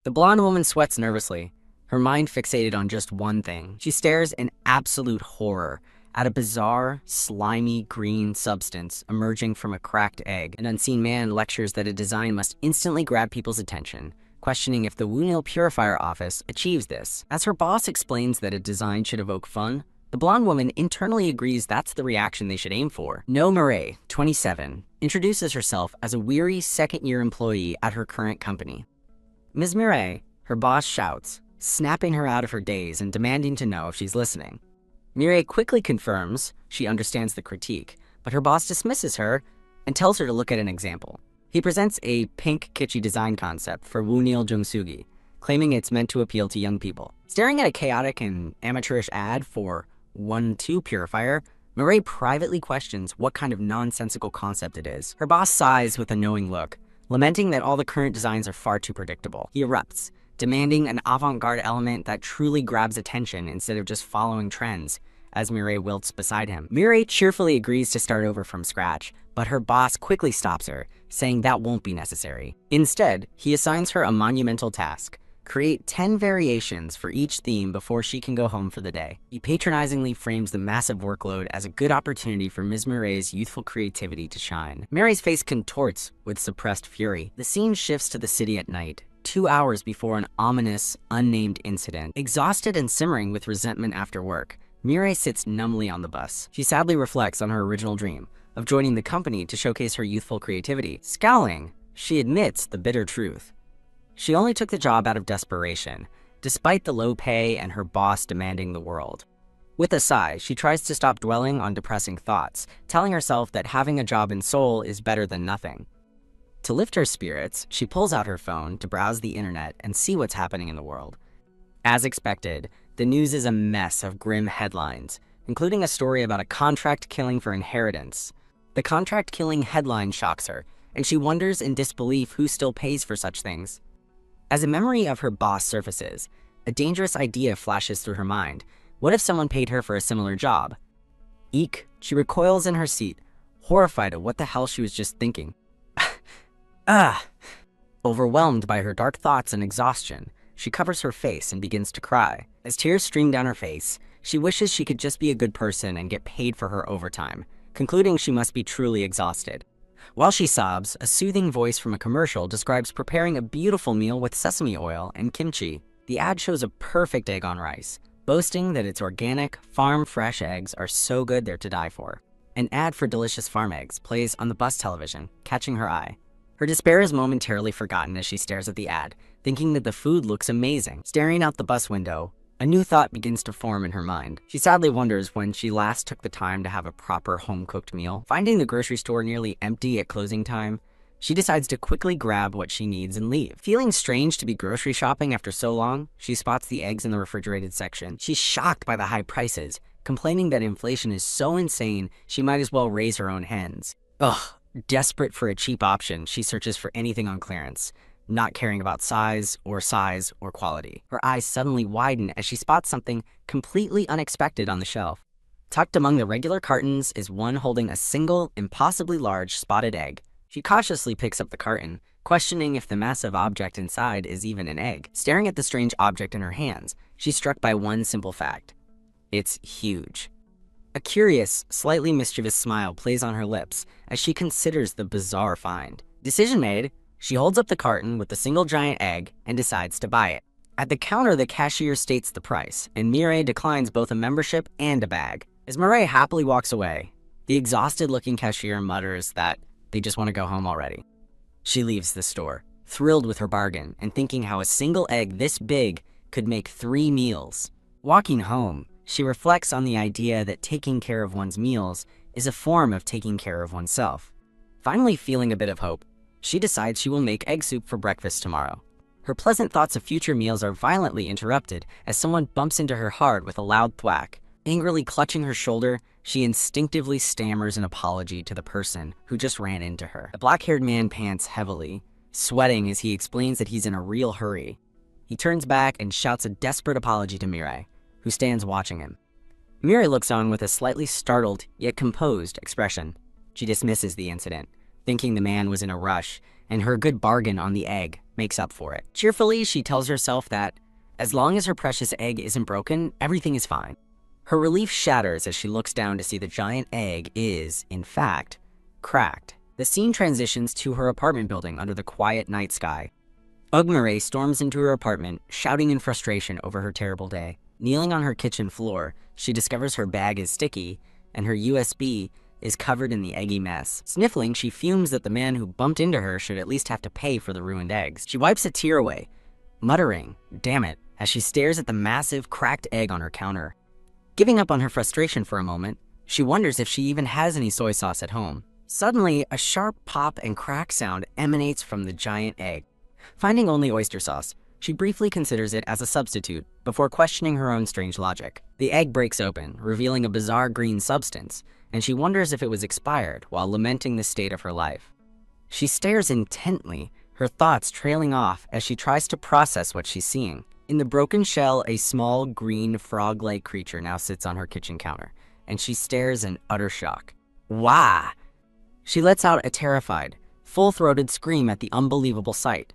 The blonde woman sweats nervously, her mind fixated on just one thing. She stares in absolute horror at a bizarre, slimy green substance emerging from a cracked egg. An unseen man lectures that a design must instantly grab people's attention, questioning if the Wunil Purifier office achieves this. As her boss explains that a design should evoke fun, the blonde woman internally agrees that's the reaction they should aim for. No Murray, 27, introduces herself as a weary second-year employee at her current company. Ms. Murray, her boss shouts, snapping her out of her daze and demanding to know if she's listening. Murray quickly confirms she understands the critique, but her boss dismisses her and tells her to look at an example. He presents a pink kitschy design concept for Wunil Jungsugi, claiming it's meant to appeal to young people. Staring at a chaotic and amateurish ad for 1-2 Purifier, Murray privately questions what kind of nonsensical concept it is. Her boss sighs with a knowing look, lamenting that all the current designs are far too predictable. He erupts, demanding an avant-garde element that truly grabs attention instead of just following trends, as Murray wilts beside him. Murray cheerfully agrees to start over from scratch, but her boss quickly stops her, saying that won't be necessary. Instead, he assigns her a monumental task: create 10 variations for each theme before she can go home for the day. He patronizingly frames the massive workload as a good opportunity for Ms. Murray's youthful creativity to shine. Murray's face contorts with suppressed fury. The scene shifts to the city at night, 2 hours before an ominous, unnamed incident. Exhausted and simmering with resentment after work, Murray sits numbly on the bus. She sadly reflects on her original dream of joining the company to showcase her youthful creativity. Scowling, she admits the bitter truth. She only took the job out of desperation, despite the low pay and her boss demanding the world. With a sigh, she tries to stop dwelling on depressing thoughts, telling herself that having a job in Seoul is better than nothing. To lift her spirits, she pulls out her phone to browse the internet and see what's happening in the world. As expected, the news is a mess of grim headlines, including a story about a contract killing for inheritance. The contract killing headline shocks her, and she wonders in disbelief who still pays for such things. As a memory of her boss surfaces, a dangerous idea flashes through her mind. What if someone paid her for a similar job? Eek, she recoils in her seat, horrified at what the hell she was just thinking. Overwhelmed by her dark thoughts and exhaustion, she covers her face and begins to cry. As tears stream down her face, she wishes she could just be a good person and get paid for her overtime, concluding she must be truly exhausted. While she sobs, a soothing voice from a commercial describes preparing a beautiful meal with sesame oil and kimchi. The ad shows a perfect egg on rice, boasting that its organic, farm-fresh eggs are so good they're to die for. An ad for delicious farm eggs plays on the bus television, catching her eye. Her despair is momentarily forgotten as she stares at the ad, thinking that the food looks amazing. Staring out the bus window, a new thought begins to form in her mind. She sadly wonders when she last took the time to have a proper home-cooked meal. Finding the grocery store nearly empty at closing time, she decides to quickly grab what she needs and leave. Feeling strange to be grocery shopping after so long, she spots the eggs in the refrigerated section. She's shocked by the high prices, complaining that inflation is so insane she might as well raise her own hens. Ugh. Desperate for a cheap option, she searches for anything on clearance, not caring about size or quality. Her eyes suddenly widen as she spots something completely unexpected on the shelf. Tucked among the regular cartons is one holding a single, impossibly large spotted egg. She cautiously picks up the carton, questioning if the massive object inside is even an egg. Staring at the strange object in her hands, she's struck by one simple fact. It's huge. A curious, slightly mischievous smile plays on her lips as she considers the bizarre find. Decision made, she holds up the carton with the single giant egg and decides to buy it. At the counter, the cashier states the price, and Mireille declines both a membership and a bag. As Mireille happily walks away, the exhausted-looking cashier mutters that they just want to go home already. She leaves the store, thrilled with her bargain and thinking how a single egg this big could make 3 meals. Walking home, she reflects on the idea that taking care of one's meals is a form of taking care of oneself. Finally feeling a bit of hope, she decides she will make egg soup for breakfast tomorrow. Her pleasant thoughts of future meals are violently interrupted as someone bumps into her hard with a loud thwack. Angrily clutching her shoulder, she instinctively stammers an apology to the person who just ran into her. The black-haired man pants heavily, sweating as he explains that he's in a real hurry. He turns back and shouts a desperate apology to Mireille, who stands watching him. Mireille looks on with a slightly startled yet composed expression. She dismisses the incident, thinking the man was in a rush and her good bargain on the egg makes up for it. Cheerfully, she tells herself that as long as her precious egg isn't broken, everything is fine. Her relief shatters as she looks down to see the giant egg is, in fact, cracked. The scene transitions to her apartment building under the quiet night sky. Ugmare storms into her apartment, shouting in frustration over her terrible day. Kneeling on her kitchen floor, she discovers her bag is sticky and her USB is covered in the eggy mess. Sniffling, she fumes that the man who bumped into her should at least have to pay for the ruined eggs. She wipes a tear away, muttering, "Damn it," as she stares at the massive, cracked egg on her counter. Giving up on her frustration for a moment, she wonders if she even has any soy sauce at home. Suddenly, a sharp pop and crack sound emanates from the giant egg. Finding only oyster sauce, she briefly considers it as a substitute before questioning her own strange logic. The egg breaks open, revealing a bizarre green substance, and she wonders if it was expired while lamenting the state of her life. She stares intently, her thoughts trailing off as she tries to process what she's seeing. In the broken shell, a small, green, frog-like creature now sits on her kitchen counter, and she stares in utter shock. Wah! She lets out a terrified, full-throated scream at the unbelievable sight.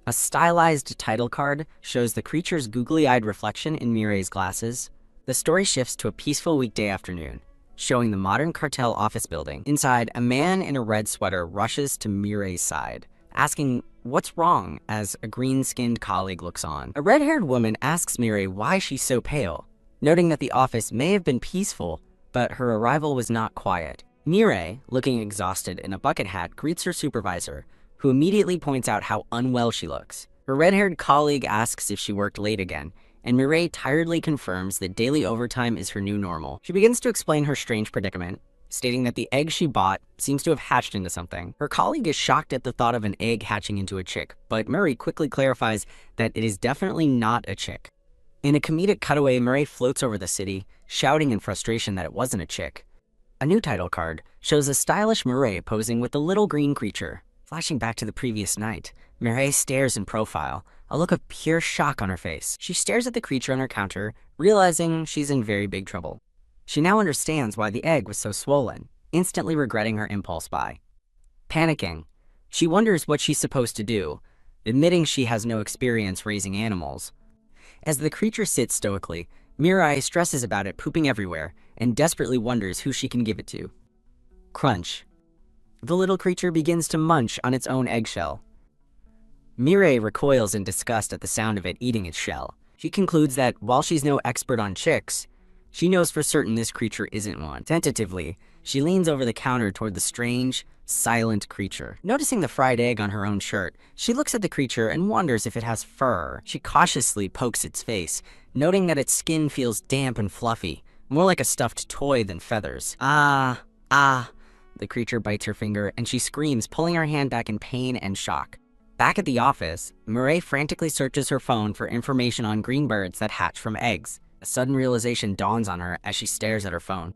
A stylized title card shows the creature's googly-eyed reflection in Mirei's glasses. The story shifts to a peaceful weekday afternoon, showing the modern cartel office building. Inside, a man in a red sweater rushes to Mirei's side, asking what's wrong as a green-skinned colleague looks on. A red-haired woman asks Mirei why she's so pale, noting that the office may have been peaceful, but her arrival was not quiet. Mirei, looking exhausted in a bucket hat, greets her supervisor, who immediately points out how unwell she looks. Her red-haired colleague asks if she worked late again, and Mirei tiredly confirms that daily overtime is her new normal. She begins to explain her strange predicament, stating that the egg she bought seems to have hatched into something. Her colleague is shocked at the thought of an egg hatching into a chick, but Mirei quickly clarifies that it is definitely not a chick. In a comedic cutaway, Mirei floats over the city, shouting in frustration that it wasn't a chick. A new title card shows a stylish Mirei posing with the little green creature. Flashing back to the previous night, Mirei stares in profile, a look of pure shock on her face. She stares at the creature on her counter, realizing she's in very big trouble. She now understands why the egg was so swollen, instantly regretting her impulse buy. Panicking, she wonders what she's supposed to do, admitting she has no experience raising animals. As the creature sits stoically, Mirei stresses about it pooping everywhere and desperately wonders who she can give it to. Crunch. The little creature begins to munch on its own eggshell. Mirei recoils in disgust at the sound of it eating its shell. She concludes that while she's no expert on chicks, she knows for certain this creature isn't one. Tentatively, she leans over the counter toward the strange, silent creature. Noticing the fried egg on her own shirt, she looks at the creature and wonders if it has fur. She cautiously pokes its face, noting that its skin feels damp and fluffy, more like a stuffed toy than feathers. Ah. The creature bites her finger and she screams, pulling her hand back in pain and shock. Back at the office, Mirei frantically searches her phone for information on green birds that hatch from eggs. A sudden realization dawns on her as she stares at her phone.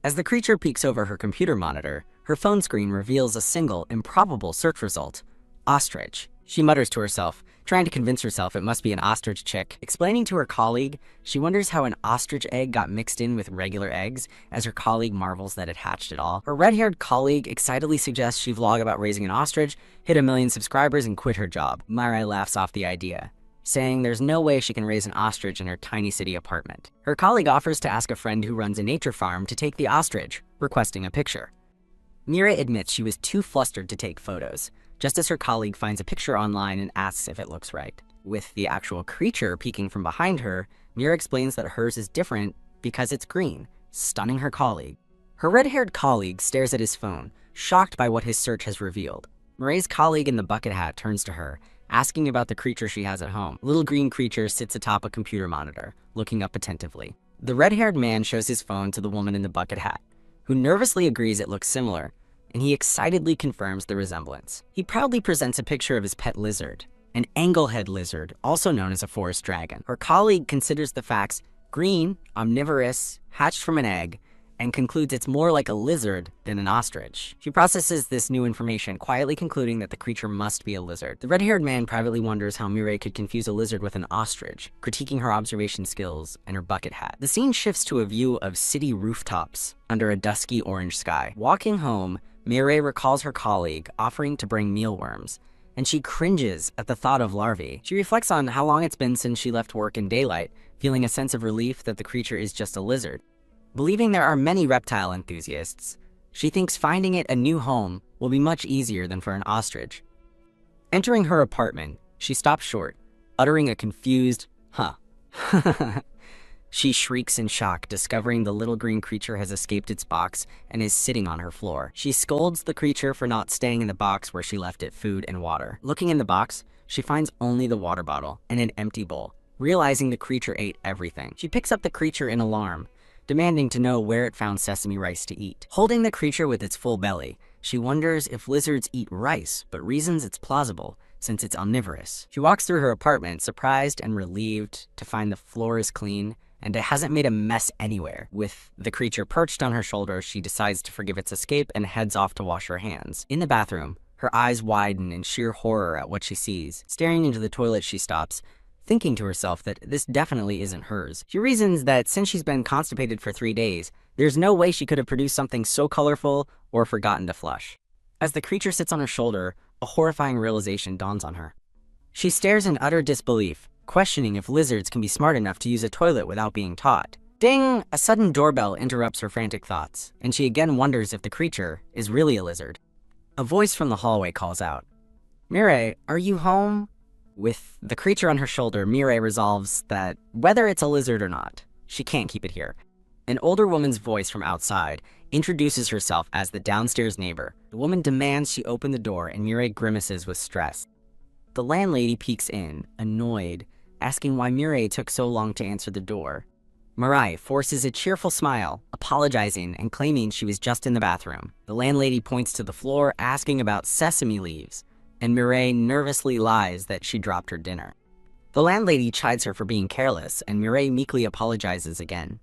As the creature peeks over her computer monitor, her phone screen reveals a single, improbable search result: ostrich. She mutters to herself, trying to convince herself it must be an ostrich chick. Explaining to her colleague, she wonders how an ostrich egg got mixed in with regular eggs, as her colleague marvels that it hatched at all. Her red-haired colleague excitedly suggests she vlog about raising an ostrich, hit 1 million subscribers, and quit her job. Mirei laughs off the idea, saying there's no way she can raise an ostrich in her tiny city apartment. Her colleague offers to ask a friend who runs a nature farm to take the ostrich, requesting a picture. Mirei admits she was too flustered to take photos, just as her colleague finds a picture online and asks if it looks right. With the actual creature peeking from behind her, Mirei explains that hers is different because it's green, stunning her colleague. Her red-haired colleague stares at his phone, shocked by what his search has revealed. Mirei's colleague in the bucket hat turns to her, asking about the creature she has at home. Little green creature sits atop a computer monitor, looking up attentively. The red-haired man shows his phone to the woman in the bucket hat, who nervously agrees it looks similar, and he excitedly confirms the resemblance. He proudly presents a picture of his pet lizard, an anglehead lizard, also known as a forest dragon. Her colleague considers the facts green, omnivorous, hatched from an egg, and concludes it's more like a lizard than an ostrich. She processes this new information, quietly concluding that the creature must be a lizard. The red-haired man privately wonders how Mirei could confuse a lizard with an ostrich, critiquing her observation skills and her bucket hat. The scene shifts to a view of city rooftops under a dusky orange sky. Walking home, Mirei recalls her colleague offering to bring mealworms, and she cringes at the thought of larvae. She reflects on how long it's been since she left work in daylight, feeling a sense of relief that the creature is just a lizard. Believing there are many reptile enthusiasts, she thinks finding it a new home will be much easier than for an ostrich. Entering her apartment, she stops short, uttering a confused, "Huh." She shrieks in shock, discovering the little green creature has escaped its box and is sitting on her floor. She scolds the creature for not staying in the box where she left it food and water. Looking in the box, she finds only the water bottle and an empty bowl, realizing the creature ate everything. She picks up the creature in alarm, demanding to know where it found sesame rice to eat. Holding the creature with its full belly, she wonders if lizards eat rice, but reasons it's plausible since it's omnivorous. She walks through her apartment, surprised and relieved to find the floor is clean and it hasn't made a mess anywhere. With the creature perched on her shoulder, she decides to forgive its escape and heads off to wash her hands. In the bathroom, her eyes widen in sheer horror at what she sees. Staring into the toilet, she stops, thinking to herself that this definitely isn't hers. She reasons that since she's been constipated for 3 days, there's no way she could have produced something so colorful or forgotten to flush. As the creature sits on her shoulder, a horrifying realization dawns on her. She stares in utter disbelief, questioning if lizards can be smart enough to use a toilet without being taught. Ding! A sudden doorbell interrupts her frantic thoughts, and she again wonders if the creature is really a lizard. A voice from the hallway calls out, "Mireille, are you home?" With the creature on her shoulder, Mireille resolves that whether it's a lizard or not, she can't keep it here. An older woman's voice from outside introduces herself as the downstairs neighbor. The woman demands she open the door, and Mireille grimaces with stress. The landlady peeks in, annoyed, asking why Mireille took so long to answer the door. Mireille forces a cheerful smile, apologizing and claiming she was just in the bathroom. The landlady points to the floor, asking about sesame leaves, and Mireille nervously lies that she dropped her dinner. The landlady chides her for being careless, and Mireille meekly apologizes again.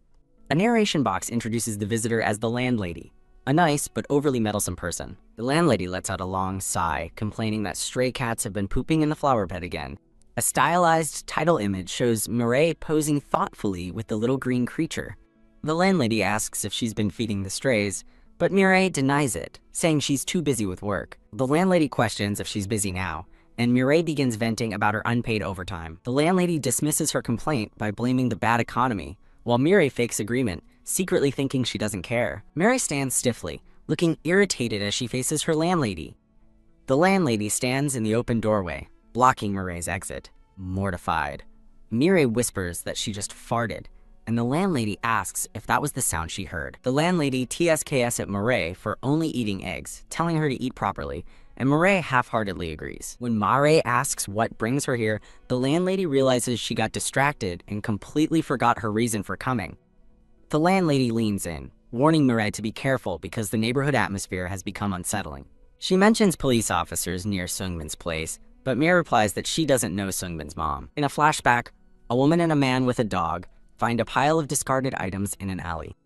A narration box introduces the visitor as the landlady, a nice but overly meddlesome person. The landlady lets out a long sigh, complaining that stray cats have been pooping in the flower bed again. A stylized title image shows Mireille posing thoughtfully with the little green creature. The landlady asks if she's been feeding the strays, but Mireille denies it, saying she's too busy with work. The landlady questions if she's busy now, and Mireille begins venting about her unpaid overtime. The landlady dismisses her complaint by blaming the bad economy, while Mireille fakes agreement, secretly thinking she doesn't care. Mireille stands stiffly, looking irritated as she faces her landlady. The landlady stands in the open doorway, blocking Mireille's exit. Mortified, Mireille whispers that she just farted, and the landlady asks if that was the sound she heard. The landlady TSKS at Mireille for only eating eggs, telling her to eat properly, and Mireille half-heartedly agrees. When Mireille asks what brings her here, the landlady realizes she got distracted and completely forgot her reason for coming. The landlady leans in, warning Mireille to be careful because the neighborhood atmosphere has become unsettling. She mentions police officers near Sungmin's place, but Mireille replies that she doesn't know Sungmin's mom. In a flashback, a woman and a man with a dog find a pile of discarded items in an alley.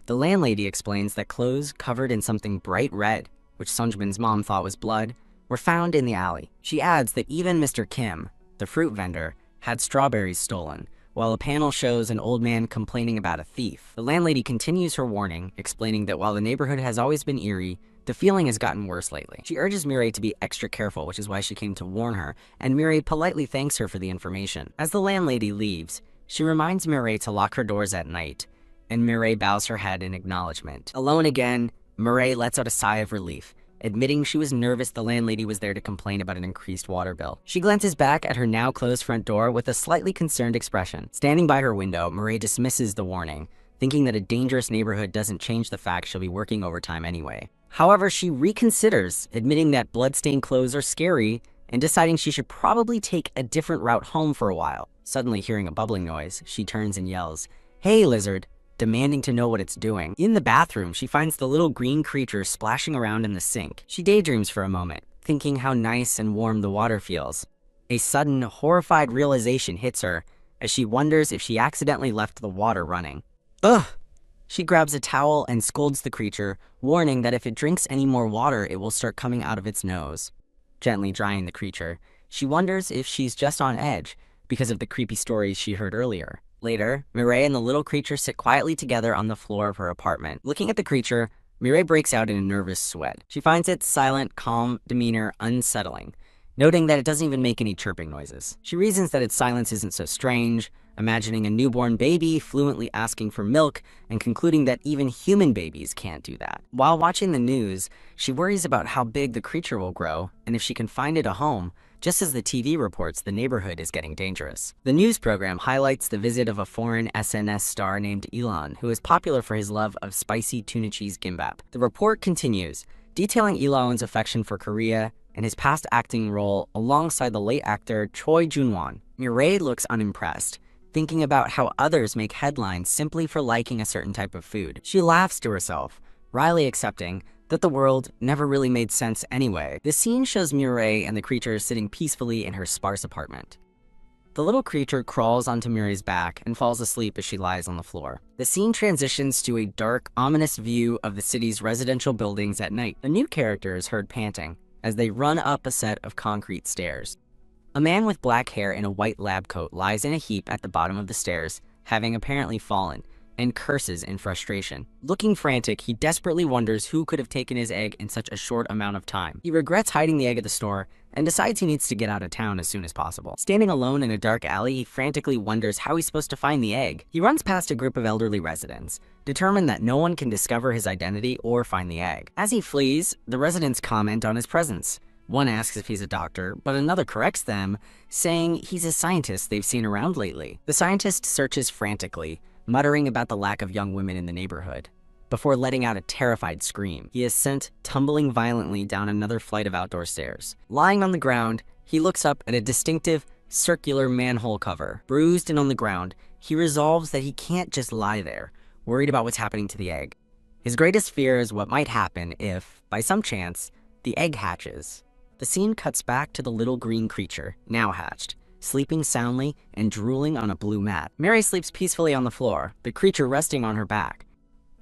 The landlady explains that clothes covered in something bright red, which Sungmin's mom thought was blood, were found in the alley. She adds that even Mr. Kim, the fruit vendor, had strawberries stolen, while a panel shows an old man complaining about a thief. The landlady continues her warning, explaining that while the neighborhood has always been eerie, the feeling has gotten worse lately. She urges Mireille to be extra careful, which is why she came to warn her, and Mireille politely thanks her for the information. As the landlady leaves, she reminds Mireille to lock her doors at night, and Mireille bows her head in acknowledgement. Alone again, Mireille lets out a sigh of relief, admitting she was nervous the landlady was there to complain about an increased water bill. She glances back at her now closed front door with a slightly concerned expression. Standing by her window, Mireille dismisses the warning, thinking that a dangerous neighborhood doesn't change the fact she'll be working overtime anyway. However, she reconsiders, admitting that bloodstained clothes are scary and deciding she should probably take a different route home for a while. Suddenly hearing a bubbling noise, she turns and yells, "Hey, lizard," demanding to know what it's doing. In the bathroom, she finds the little green creature splashing around in the sink. She daydreams for a moment, thinking how nice and warm the water feels. A sudden, horrified realization hits her as she wonders if she accidentally left the water running. Ugh! She grabs a towel and scolds the creature, warning that if it drinks any more water, it will start coming out of its nose. Gently drying the creature, she wonders if she's just on edge because of the creepy stories she heard earlier. Later, Mireille and the little creature sit quietly together on the floor of her apartment. Looking at the creature, Mireille breaks out in a nervous sweat. She finds its silent, calm demeanor unsettling, noting that it doesn't even make any chirping noises. She reasons that its silence isn't so strange, imagining a newborn baby fluently asking for milk and concluding that even human babies can't do that. While watching the news, she worries about how big the creature will grow and if she can find it a home, just as the TV reports the neighborhood is getting dangerous. The news program highlights the visit of a foreign SNS star named Elon, who is popular for his love of spicy tuna cheese gimbap. The report continues, detailing Elon's affection for Korea and his past acting role alongside the late actor Choi Jun-won. Mireille looks unimpressed, thinking about how others make headlines simply for liking a certain type of food. She laughs to herself, wryly accepting that the world never really made sense anyway. The scene shows Mireille and the creature sitting peacefully in her sparse apartment. The little creature crawls onto Mireille's back and falls asleep as she lies on the floor. The scene transitions to a dark, ominous view of the city's residential buildings at night. The new character is heard panting as they run up a set of concrete stairs. A man with black hair in a white lab coat lies in a heap at the bottom of the stairs, having apparently fallen, and curses in frustration. Looking frantic, he desperately wonders who could have taken his egg in such a short amount of time. He regrets hiding the egg at the store and decides he needs to get out of town as soon as possible. Standing alone in a dark alley, he frantically wonders how he's supposed to find the egg. He runs past a group of elderly residents, determined that no one can discover his identity or find the egg. As he flees, the residents comment on his presence. One asks if he's a doctor, but another corrects them, saying he's a scientist they've seen around lately. The scientist searches frantically, muttering about the lack of young women in the neighborhood, before letting out a terrified scream. He is sent tumbling violently down another flight of outdoor stairs. Lying on the ground, he looks up at a distinctive, circular manhole cover. Bruised and on the ground, he resolves that he can't just lie there, worried about what's happening to the egg. His greatest fear is what might happen if, by some chance, the egg hatches. The scene cuts back to the little green creature, now hatched, sleeping soundly and drooling on a blue mat. Mary sleeps peacefully on the floor, the creature resting on her back.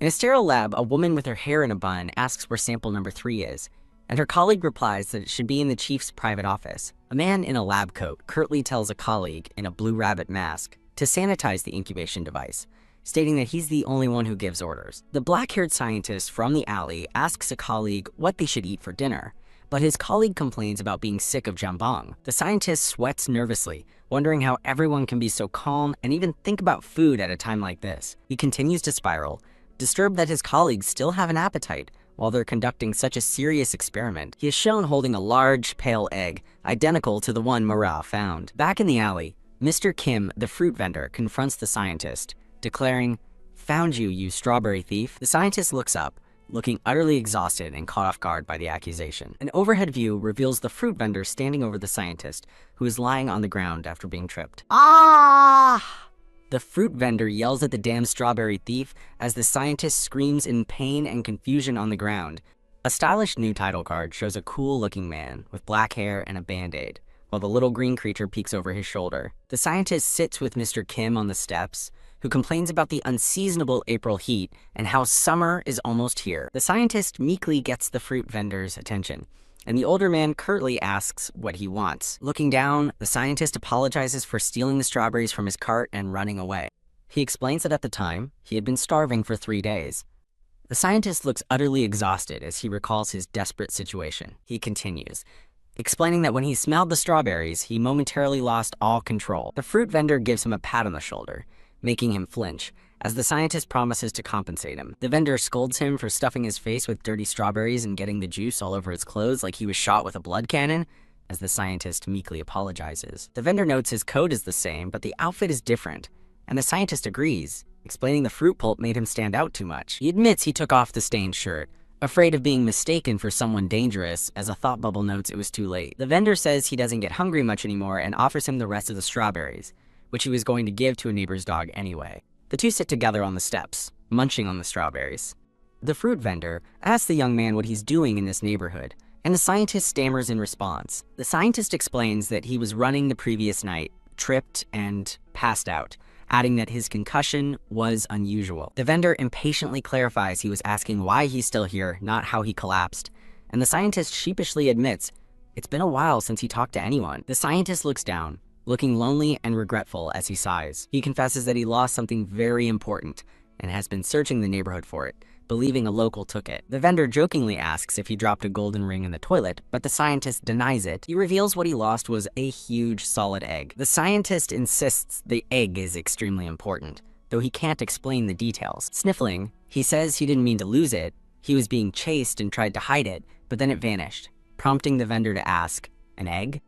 In a sterile lab, a woman with her hair in a bun asks where sample number 3 is, and her colleague replies that it should be in the chief's private office. A man in a lab coat curtly tells a colleague in a blue rabbit mask to sanitize the incubation device, stating that he's the only one who gives orders. The black-haired scientist from the alley asks a colleague what they should eat for dinner, but his colleague complains about being sick of jambon. The scientist sweats nervously, wondering how everyone can be so calm and even think about food at a time like this. He continues to spiral, disturbed that his colleagues still have an appetite while they're conducting such a serious experiment. He is shown holding a large, pale egg, identical to the one Mara found. Back in the alley, Mr. Kim, the fruit vendor, confronts the scientist, declaring, "Found you, you strawberry thief." The scientist looks up, looking utterly exhausted and caught off guard by the accusation. An overhead view reveals the fruit vendor standing over the scientist, who is lying on the ground after being tripped. Ah! The fruit vendor yells at the damn strawberry thief as the scientist screams in pain and confusion on the ground. A stylish new title card shows a cool-looking man with black hair and a band-aid, while the little green creature peeks over his shoulder. The scientist sits with Mr. Kim on the steps, who complains about the unseasonable April heat and how summer is almost here. The scientist meekly gets the fruit vendor's attention, and the older man curtly asks what he wants. Looking down, the scientist apologizes for stealing the strawberries from his cart and running away. He explains that at the time, he had been starving for 3 days. The scientist looks utterly exhausted as he recalls his desperate situation. He continues, explaining that when he smelled the strawberries, he momentarily lost all control. The fruit vendor gives him a pat on the shoulder, making him flinch, as the scientist promises to compensate him. The vendor scolds him for stuffing his face with dirty strawberries and getting the juice all over his clothes like he was shot with a blood cannon, as the scientist meekly apologizes. The vendor notes his coat is the same, but the outfit is different, and the scientist agrees, explaining the fruit pulp made him stand out too much. He admits he took off the stained shirt, afraid of being mistaken for someone dangerous, as a thought bubble notes it was too late. The vendor says he doesn't get hungry much anymore and offers him the rest of the strawberries, which he was going to give to a neighbor's dog anyway. The two sit together on the steps, munching on the strawberries. The fruit vendor asks the young man what he's doing in this neighborhood, and the scientist stammers in response. The scientist explains that he was running the previous night, tripped, and passed out, adding that his concussion was unusual. The vendor impatiently clarifies he was asking why he's still here, not how he collapsed, and the scientist sheepishly admits it's been a while since he talked to anyone. The scientist looks down, looking lonely and regretful as he sighs. He confesses that he lost something very important and has been searching the neighborhood for it, believing a local took it. The vendor jokingly asks if he dropped a golden ring in the toilet, but the scientist denies it. He reveals what he lost was a huge solid egg. The scientist insists the egg is extremely important, though he can't explain the details. Sniffling, he says he didn't mean to lose it. He was being chased and tried to hide it, but then it vanished, prompting the vendor to ask, "An egg?"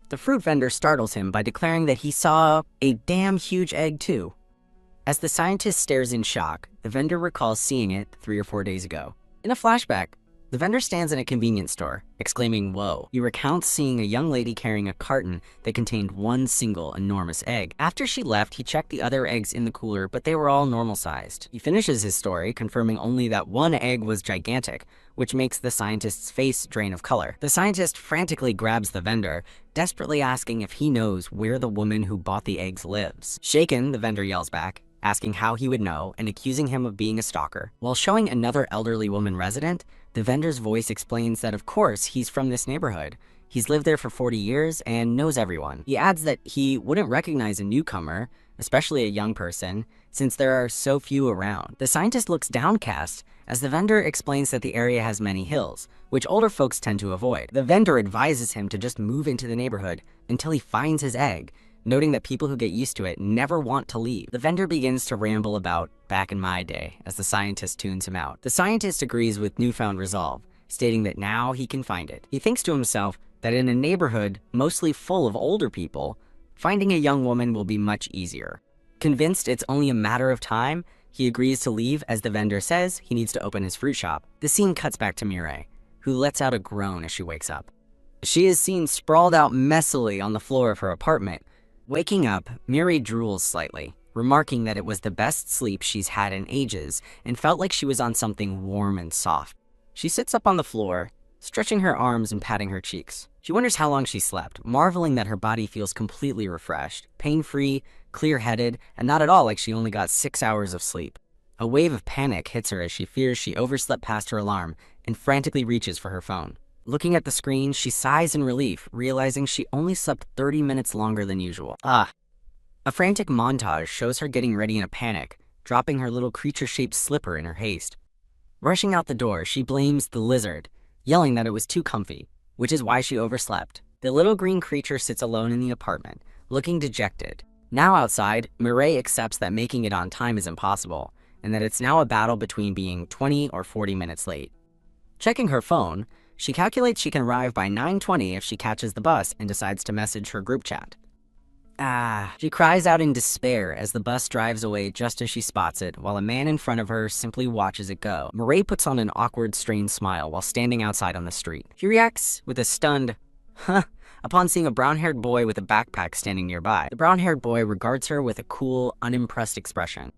The fruit vendor startles him by declaring that he saw a damn huge egg too. As the scientist stares in shock, the vendor recalls seeing it 3 or 4 days ago. In a flashback, the vendor stands in a convenience store, exclaiming, "Whoa." He recounts seeing a young lady carrying a carton that contained one single enormous egg. After she left, he checked the other eggs in the cooler, but they were all normal-sized. He finishes his story, confirming only that one egg was gigantic, which makes the scientist's face drain of color. The scientist frantically grabs the vendor, desperately asking if he knows where the woman who bought the eggs lives. Shaken, the vendor yells back, asking how he would know and accusing him of being a stalker. While showing another elderly woman resident, the vendor's voice explains that of course he's from this neighborhood. He's lived there for 40 years and knows everyone. He adds that he wouldn't recognize a newcomer, especially a young person, since there are so few around. The scientist looks downcast as the vendor explains that the area has many hills, which older folks tend to avoid. The vendor advises him to just move into the neighborhood until he finds his egg, noting that people who get used to it never want to leave. The vendor begins to ramble about back in my day as the scientist tunes him out. The scientist agrees with newfound resolve, stating that now he can find it. He thinks to himself that in a neighborhood mostly full of older people, finding a young woman will be much easier. Convinced it's only a matter of time, he agrees to leave as the vendor says he needs to open his fruit shop. The scene cuts back to Mireille, who lets out a groan as she wakes up. She is seen sprawled out messily on the floor of her apartment. Waking up, Mireille drools slightly, remarking that it was the best sleep she's had in ages and felt like she was on something warm and soft. She sits up on the floor, stretching her arms and patting her cheeks. She wonders how long she slept, marveling that her body feels completely refreshed, pain-free, clear-headed, and not at all like she only got 6 hours of sleep. A wave of panic hits her as she fears she overslept past her alarm and frantically reaches for her phone. Looking at the screen, she sighs in relief, realizing she only slept 30 minutes longer than usual. A frantic montage shows her getting ready in a panic, dropping her little creature-shaped slipper in her haste. Rushing out the door, she blames the lizard, yelling that it was too comfy, which is why she overslept. The little green creature sits alone in the apartment, looking dejected. Now outside, Mireille accepts that making it on time is impossible, and that it's now a battle between being 20 or 40 minutes late. Checking her phone, she calculates she can arrive by 9:20 if she catches the bus and decides to message her group chat. She cries out in despair as the bus drives away just as she spots it, while a man in front of her simply watches it go. Mireille puts on an awkward, strained smile while standing outside on the street. She reacts with a stunned, "Huh," upon seeing a brown-haired boy with a backpack standing nearby. The brown-haired boy regards her with a cool, unimpressed expression.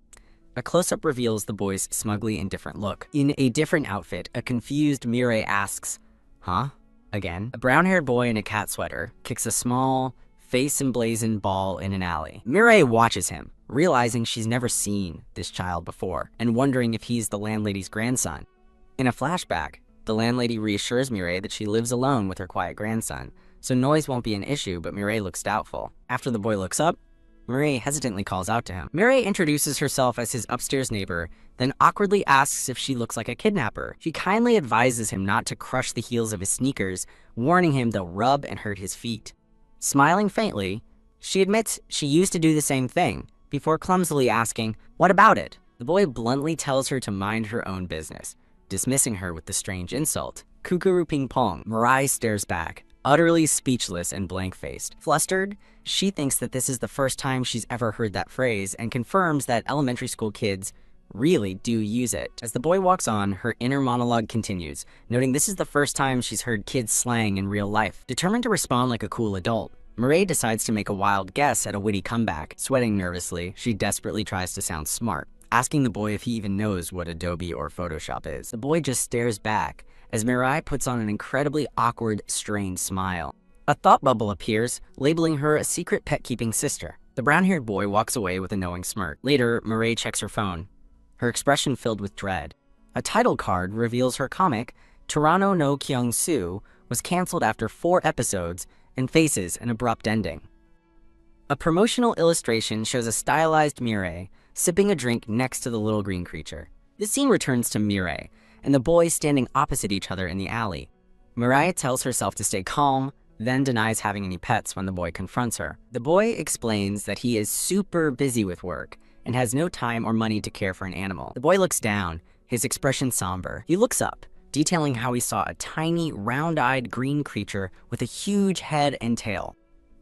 A close-up reveals the boy's smugly indifferent look. In a different outfit, a confused Mireille asks, "Huh?" Again. A brown-haired boy in a cat sweater kicks a small, face-emblazoned ball in an alley. Mireille watches him, realizing she's never seen this child before, and wondering if he's the landlady's grandson. In a flashback, the landlady reassures Mireille that she lives alone with her quiet grandson, so noise won't be an issue, but Mireille looks doubtful. After the boy looks up, Mireille hesitantly calls out to him. Mireille introduces herself as his upstairs neighbor, then awkwardly asks if she looks like a kidnapper. She kindly advises him not to crush the heels of his sneakers, warning him they'll rub and hurt his feet. Smiling faintly, she admits she used to do the same thing, before clumsily asking, "What about it?" The boy bluntly tells her to mind her own business, dismissing her with the strange insult. Kukuru ping pong. Mireille stares back, utterly speechless and blank-faced. Flustered, she thinks that this is the first time she's ever heard that phrase and confirms that elementary school kids really do use it. As the boy walks on, her inner monologue continues, noting this is the first time she's heard kids slang in real life. Determined to respond like a cool adult, Mireille decides to make a wild guess at a witty comeback. Sweating nervously, she desperately tries to sound smart, asking the boy if he even knows what Adobe or Photoshop is. The boy just stares back, as Mireille puts on an incredibly awkward, strained smile. A thought bubble appears, labeling her a secret pet-keeping sister. The brown-haired boy walks away with a knowing smirk. Later, Mireille checks her phone, her expression filled with dread. A title card reveals her comic, Tyranno no Kyung-soo, was canceled after 4 episodes and faces an abrupt ending. A promotional illustration shows a stylized Mireille sipping a drink next to the little green creature. The scene returns to Mirai and the boy standing opposite each other in the alley. Mirai tells herself to stay calm, then denies having any pets when the boy confronts her. The boy explains that he is super busy with work and has no time or money to care for an animal. The boy looks down, his expression somber. He looks up, detailing how he saw a tiny, round-eyed green creature with a huge head and tail.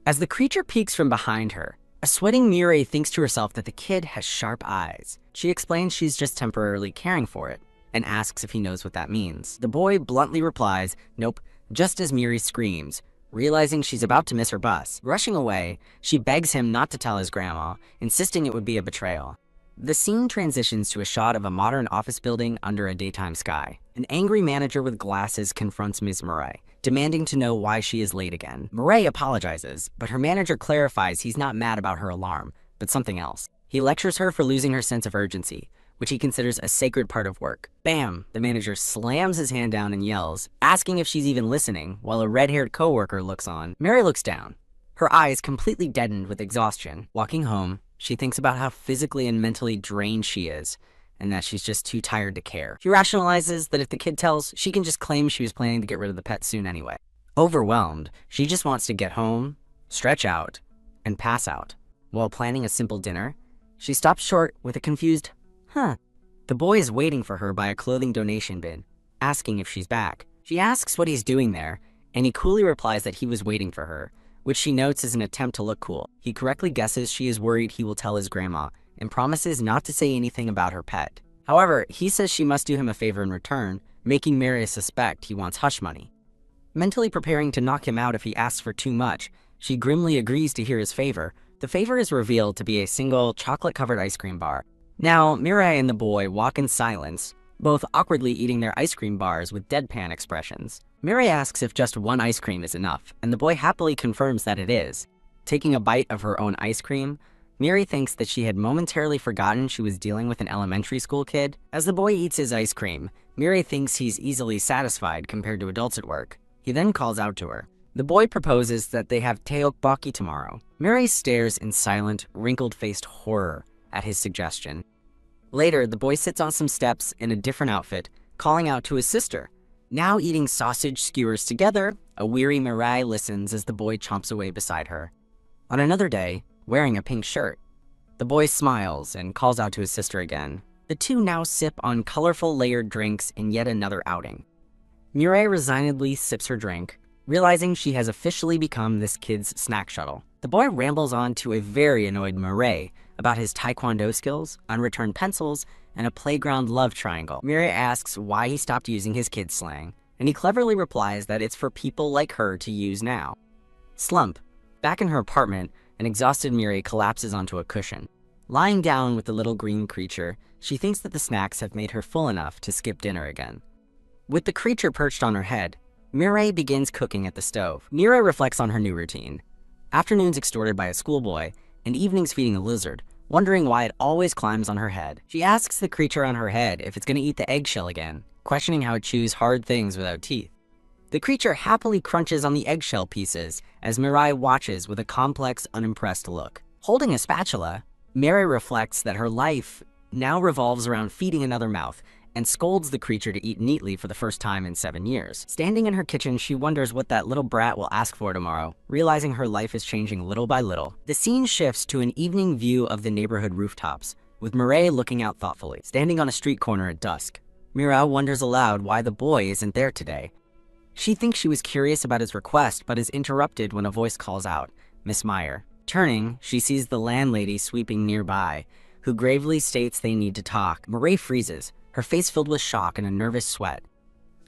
As the creature peeks from behind her, a sweating Mirai thinks to herself that the kid has sharp eyes. She explains she's just temporarily caring for it and asks if he knows what that means. The boy bluntly replies, nope, just as Mirai screams, realizing she's about to miss her bus. Rushing away, she begs him not to tell his grandma, insisting it would be a betrayal. The scene transitions to a shot of a modern office building under a daytime sky. An angry manager with glasses confronts Ms. Murray, demanding to know why she is late again. Murray apologizes, but her manager clarifies he's not mad about her alarm, but something else. He lectures her for losing her sense of urgency, which he considers a sacred part of work. Bam! The manager slams his hand down and yells, asking if she's even listening, while a red-haired coworker looks on. Mary looks down, her eyes completely deadened with exhaustion. Walking home, she thinks about how physically and mentally drained she is, and that she's just too tired to care. She rationalizes that if the kid tells, she can just claim she was planning to get rid of the pet soon anyway. Overwhelmed, she just wants to get home, stretch out, and pass out. While planning a simple dinner, she stops short with a confused, huh. The boy is waiting for her by a clothing donation bin, asking if she's back. She asks what he's doing there, and he coolly replies that he was waiting for her, which she notes is an attempt to look cool. He correctly guesses she is worried he will tell his grandma, and promises not to say anything about her pet. However, he says she must do him a favor in return, making Mary suspect he wants hush money. Mentally preparing to knock him out if he asks for too much, she grimly agrees to hear his favor. The favor is revealed to be a single chocolate-covered ice cream bar. Now, Mirai and the boy walk in silence, both awkwardly eating their ice cream bars with deadpan expressions. Mirai asks if just one ice cream is enough, and the boy happily confirms that it is. Taking a bite of her own ice cream, Mirai thinks that she had momentarily forgotten she was dealing with an elementary school kid. As the boy eats his ice cream, Mirai thinks he's easily satisfied compared to adults at work. He then calls out to her. The boy proposes that they have teokbokki tomorrow. Mirai stares in silent, wrinkled-faced horror at his suggestion. Later, the boy sits on some steps in a different outfit, calling out to his sister. Now eating sausage skewers together, a weary Mirai listens as the boy chomps away beside her. On another day, wearing a pink shirt, the boy smiles and calls out to his sister again. The two now sip on colorful layered drinks in yet another outing. Mirai resignedly sips her drink, realizing she has officially become this kid's snack shuttle. The boy rambles on to a very annoyed Mirai about his taekwondo skills, unreturned pencils, and a playground love triangle. Mirai asks why he stopped using his kid slang, and he cleverly replies that it's for people like her to use now. Slump. Back in her apartment, an exhausted Mirai collapses onto a cushion. Lying down with the little green creature, she thinks that the snacks have made her full enough to skip dinner again. With the creature perched on her head, Mirai begins cooking at the stove. Mirai reflects on her new routine. Afternoons extorted by a schoolboy, and evenings feeding a lizard, wondering why it always climbs on her head. She asks the creature on her head if it's going to eat the eggshell again, questioning how it chews hard things without teeth. The creature happily crunches on the eggshell pieces as Mirai watches with a complex, unimpressed look. Holding a spatula, Mirai reflects that her life now revolves around feeding another mouth, and scolds the creature to eat neatly for the first time in 7 years. Standing in her kitchen, she wonders what that little brat will ask for tomorrow, realizing her life is changing little by little. The scene shifts to an evening view of the neighborhood rooftops, with Mirai looking out thoughtfully. Standing on a street corner at dusk, Mirai wonders aloud why the boy isn't there today. She thinks she was curious about his request, but is interrupted when a voice calls out, "Miss Meyer." Turning, she sees the landlady sweeping nearby, who gravely states they need to talk. Mirai freezes, her face filled with shock and a nervous sweat.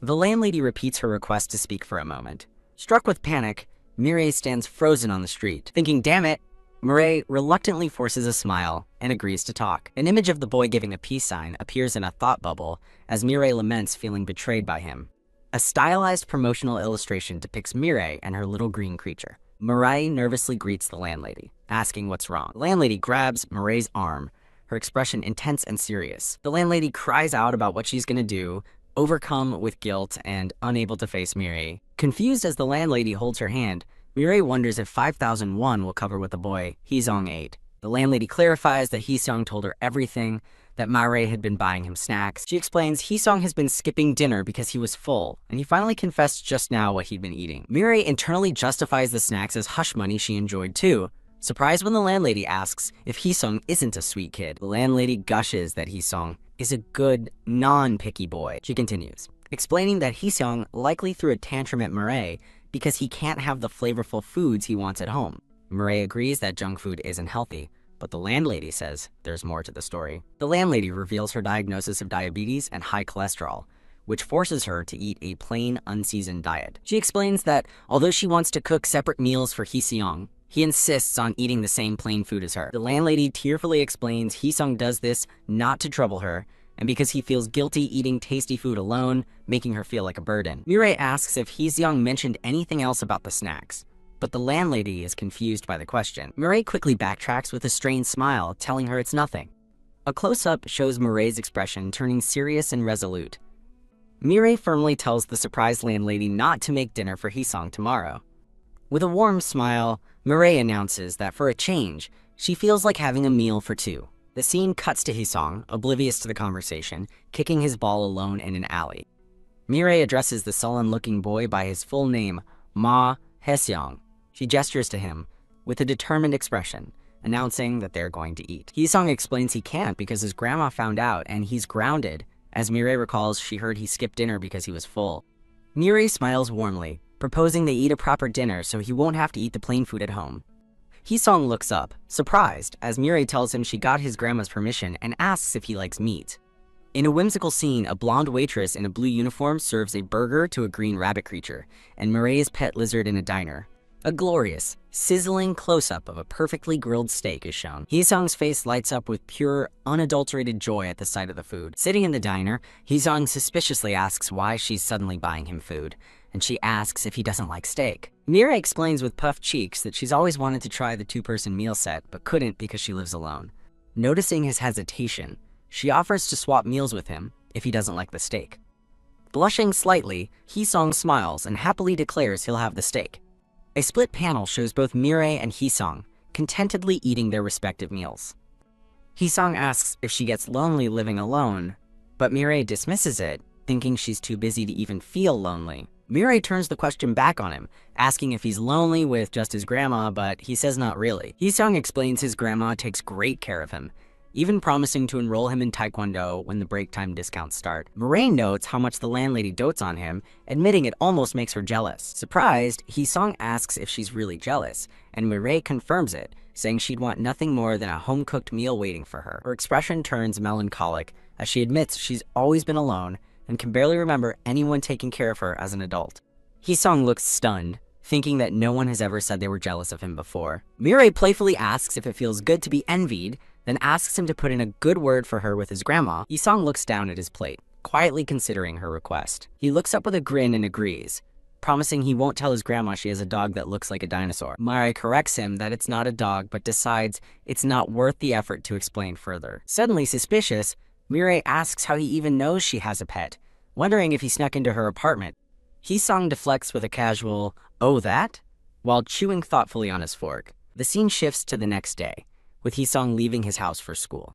The landlady repeats her request to speak for a moment. Struck with panic, Mirai stands frozen on the street. Thinking, damn it, Mirai reluctantly forces a smile and agrees to talk. An image of the boy giving a peace sign appears in a thought bubble as Mirai laments feeling betrayed by him. A stylized promotional illustration depicts Mirai and her little green creature. Mirai nervously greets the landlady, asking what's wrong. The landlady grabs Mirai's arm, her expression intense and serious. The landlady cries out about what she's gonna do, overcome with guilt and unable to face Mirai. Confused as the landlady holds her hand, Mirai wonders if 5,000 won will cover what the boy Heesong ate. The landlady clarifies that Heesong told her everything, that Mireille had been buying him snacks. She explains Hee-sung has been skipping dinner because he was full, and he finally confessed just now what he'd been eating. Mireille internally justifies the snacks as hush money she enjoyed too, surprised when the landlady asks if Hee-sung isn't a sweet kid. The landlady gushes that Hee-sung is a good, non-picky boy. She continues, explaining that Hee-sung likely threw a tantrum at Mireille because he can't have the flavorful foods he wants at home. Mireille agrees that junk food isn't healthy, but the landlady says there's more to the story. The landlady reveals her diagnosis of diabetes and high cholesterol, which forces her to eat a plain, unseasoned diet. She explains that although she wants to cook separate meals for Hee-sung, he insists on eating the same plain food as her. The landlady tearfully explains Hee-sung does this not to trouble her, and because he feels guilty eating tasty food alone, making her feel like a burden. Mireille asks if Hee-sung mentioned anything else about the snacks, but the landlady is confused by the question. Mireille quickly backtracks with a strained smile, telling her it's nothing. A close-up shows Mireille's expression turning serious and resolute. Mireille firmly tells the surprised landlady not to make dinner for Hee-sung tomorrow. With a warm smile, Mireille announces that for a change, she feels like having a meal for two. The scene cuts to Hee-sung, oblivious to the conversation, kicking his ball alone in an alley. Mireille addresses the sullen-looking boy by his full name, Ma Hye-seong. She gestures to him with a determined expression, announcing that they're going to eat. Hee-sung explains he can't because his grandma found out and he's grounded, as Mireille recalls she heard he skipped dinner because he was full. Mireille smiles warmly, proposing they eat a proper dinner so he won't have to eat the plain food at home. Hee-sung looks up, surprised, as Mireille tells him she got his grandma's permission and asks if he likes meat. In a whimsical scene, a blonde waitress in a blue uniform serves a burger to a green rabbit creature, and Mireille's pet lizard in a diner. A glorious, sizzling close-up of a perfectly grilled steak is shown. Hee-sung's face lights up with pure, unadulterated joy at the sight of the food. Sitting in the diner, Hee-sung suspiciously asks why she's suddenly buying him food, and she asks if he doesn't like steak. Mireille explains with puffed cheeks that she's always wanted to try the two-person meal set, but couldn't because she lives alone. Noticing his hesitation, she offers to swap meals with him if he doesn't like the steak. Blushing slightly, Hee-sung smiles and happily declares he'll have the steak. A split panel shows both Mireille and Hee-sung contentedly eating their respective meals. Hee-sung asks if she gets lonely living alone, but Mireille dismisses it, thinking she's too busy to even feel lonely. Mireille turns the question back on him, asking if he's lonely with just his grandma, but he says not really. Hee-sung explains his grandma takes great care of him, even promising to enroll him in Taekwondo when the break time discounts start. Mireille notes how much the landlady dotes on him, admitting it almost makes her jealous. Surprised, Hee-sung asks if she's really jealous, and Mireille confirms it, saying she'd want nothing more than a home-cooked meal waiting for her. Her expression turns melancholic as she admits she's always been alone and can barely remember anyone taking care of her as an adult. Hee-sung looks stunned, thinking that no one has ever said they were jealous of him before. Mireille playfully asks if it feels good to be envied, then asks him to put in a good word for her with his grandma. Hee-sung looks down at his plate, quietly considering her request. He looks up with a grin and agrees, promising he won't tell his grandma she has a dog that looks like a dinosaur. Mireille corrects him that it's not a dog, but decides it's not worth the effort to explain further. Suddenly suspicious, Mireille asks how he even knows she has a pet, wondering if he snuck into her apartment. Hee-sung deflects with a casual, "Oh, that?" while chewing thoughtfully on his fork. The scene shifts to the next day, with Hee-sung leaving his house for school.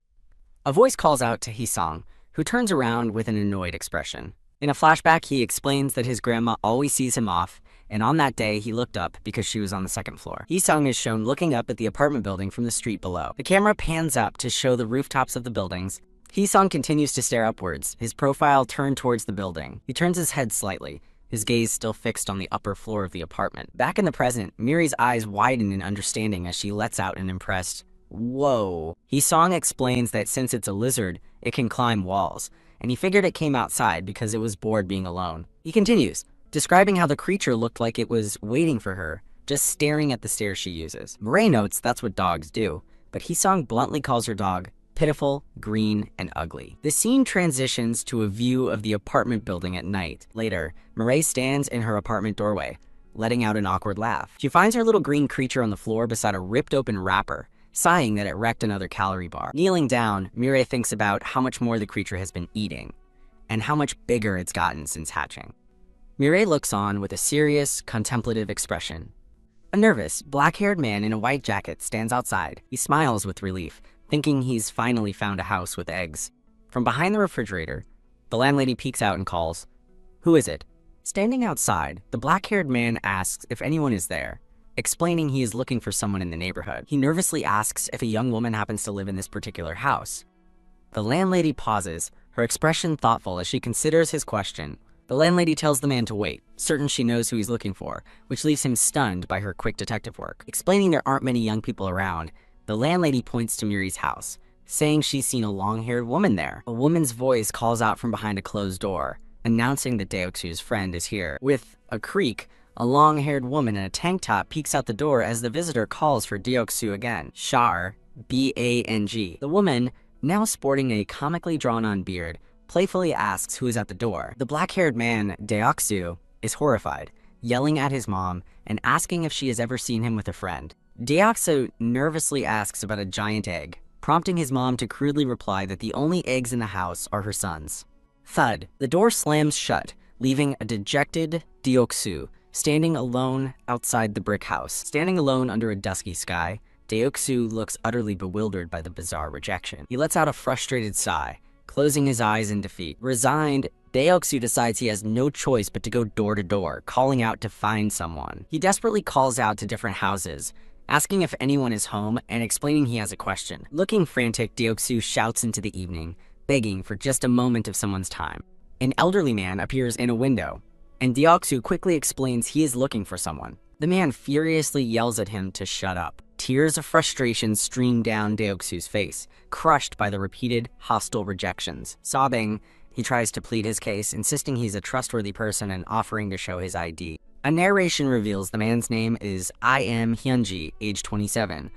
A voice calls out to Hee-sung, who turns around with an annoyed expression. In a flashback, he explains that his grandma always sees him off, and on that day he looked up because she was on the second floor. Hee-sung is shown looking up at the apartment building from the street below. The camera pans up to show the rooftops of the buildings. Hee-sung continues to stare upwards, his profile turned towards the building. He turns his head slightly, his gaze still fixed on the upper floor of the apartment. Back in the present, Mireille's eyes widen in understanding as she lets out an impressed, "Whoa." Hee-sung explains that since it's a lizard, it can climb walls, and he figured it came outside because it was bored being alone. He continues, describing how the creature looked like it was waiting for her, just staring at the stairs she uses. Mireille notes that's what dogs do, but Hee-sung bluntly calls her dog pitiful, green, and ugly. The scene transitions to a view of the apartment building at night. Later, Mireille stands in her apartment doorway, letting out an awkward laugh. She finds her little green creature on the floor beside a ripped open wrapper, sighing that it wrecked another calorie bar. Kneeling down, Mireille thinks about how much more the creature has been eating, and how much bigger it's gotten since hatching. Mireille looks on with a serious, contemplative expression. A nervous, black-haired man in a white jacket stands outside. He smiles with relief, thinking he's finally found a house with eggs. From behind the refrigerator, the landlady peeks out and calls, "Who is it?" Standing outside, the black-haired man asks if anyone is there, explaining he is looking for someone in the neighborhood. He nervously asks if a young woman happens to live in this particular house. The landlady pauses, her expression thoughtful as she considers his question. The landlady tells the man to wait, certain she knows who he's looking for, which leaves him stunned by her quick detective work. Explaining there aren't many young people around, the landlady points to Miri's house, saying she's seen a long-haired woman there. A woman's voice calls out from behind a closed door, announcing that Deoksu's friend is here. With a creak, a long-haired woman in a tank top peeks out the door as the visitor calls for Deoksu again. Shar, B-A-N-G. The woman, now sporting a comically drawn-on beard, playfully asks who is at the door. The black-haired man, Deoksu, is horrified, yelling at his mom and asking if she has ever seen him with a friend. Deoksu nervously asks about a giant egg, prompting his mom to crudely reply that the only eggs in the house are her son's. Thud. The door slams shut, leaving a dejected Deoksu standing alone outside the brick house. Standing alone under a dusky sky, Deoksu looks utterly bewildered by the bizarre rejection. He lets out a frustrated sigh, closing his eyes in defeat. Resigned, Deoksu decides he has no choice but to go door to door, calling out to find someone. He desperately calls out to different houses, asking if anyone is home and explaining he has a question. Looking frantic, Deoksu shouts into the evening, begging for just a moment of someone's time. An elderly man appears in a window, and Deoksu quickly explains he is looking for someone. The man furiously yells at him to shut up. Tears of frustration stream down Deoksu's face, crushed by the repeated, hostile rejections. Sobbing, he tries to plead his case, insisting he's a trustworthy person and offering to show his ID. A narration reveals the man's name is I.M. Hyunji, age 27,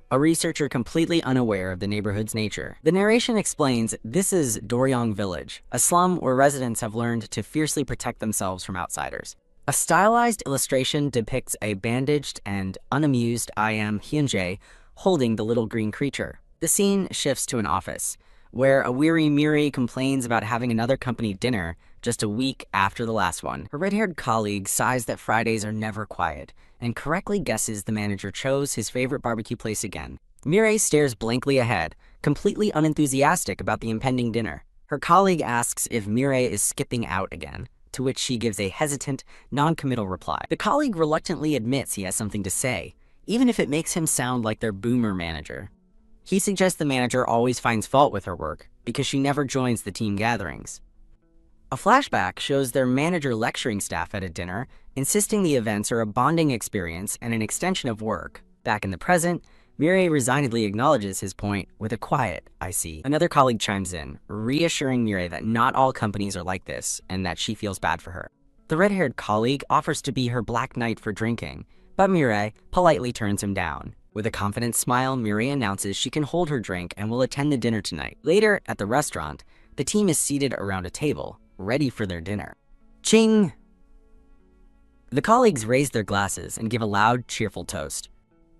a researcher completely unaware of the neighborhood's nature. The narration explains this is Doryong Village, a slum where residents have learned to fiercely protect themselves from outsiders. A stylized illustration depicts a bandaged and unamused I.M. Hyunjae holding the little green creature. The scene shifts to an office, where a weary Miri complains about having another company dinner just a week after the last one. Her red-haired colleague sighs that Fridays are never quiet, and correctly guesses the manager chose his favorite barbecue place again. Miri stares blankly ahead, completely unenthusiastic about the impending dinner. Her colleague asks if Miri is skipping out again, to which she gives a hesitant, non-committal reply. The colleague reluctantly admits he has something to say, even if it makes him sound like their boomer manager. He suggests the manager always finds fault with her work because she never joins the team gatherings. A flashback shows their manager lecturing staff at a dinner, insisting the events are a bonding experience and an extension of work. Back in the present, Miri resignedly acknowledges his point with a quiet, "I see." Another colleague chimes in, reassuring Miri that not all companies are like this and that she feels bad for her. The red-haired colleague offers to be her black knight for drinking, but Miri politely turns him down. With a confident smile, Miri announces she can hold her drink and will attend the dinner tonight. Later, at the restaurant, the team is seated around a table, ready for their dinner. Ching! The colleagues raise their glasses and give a loud, cheerful toast.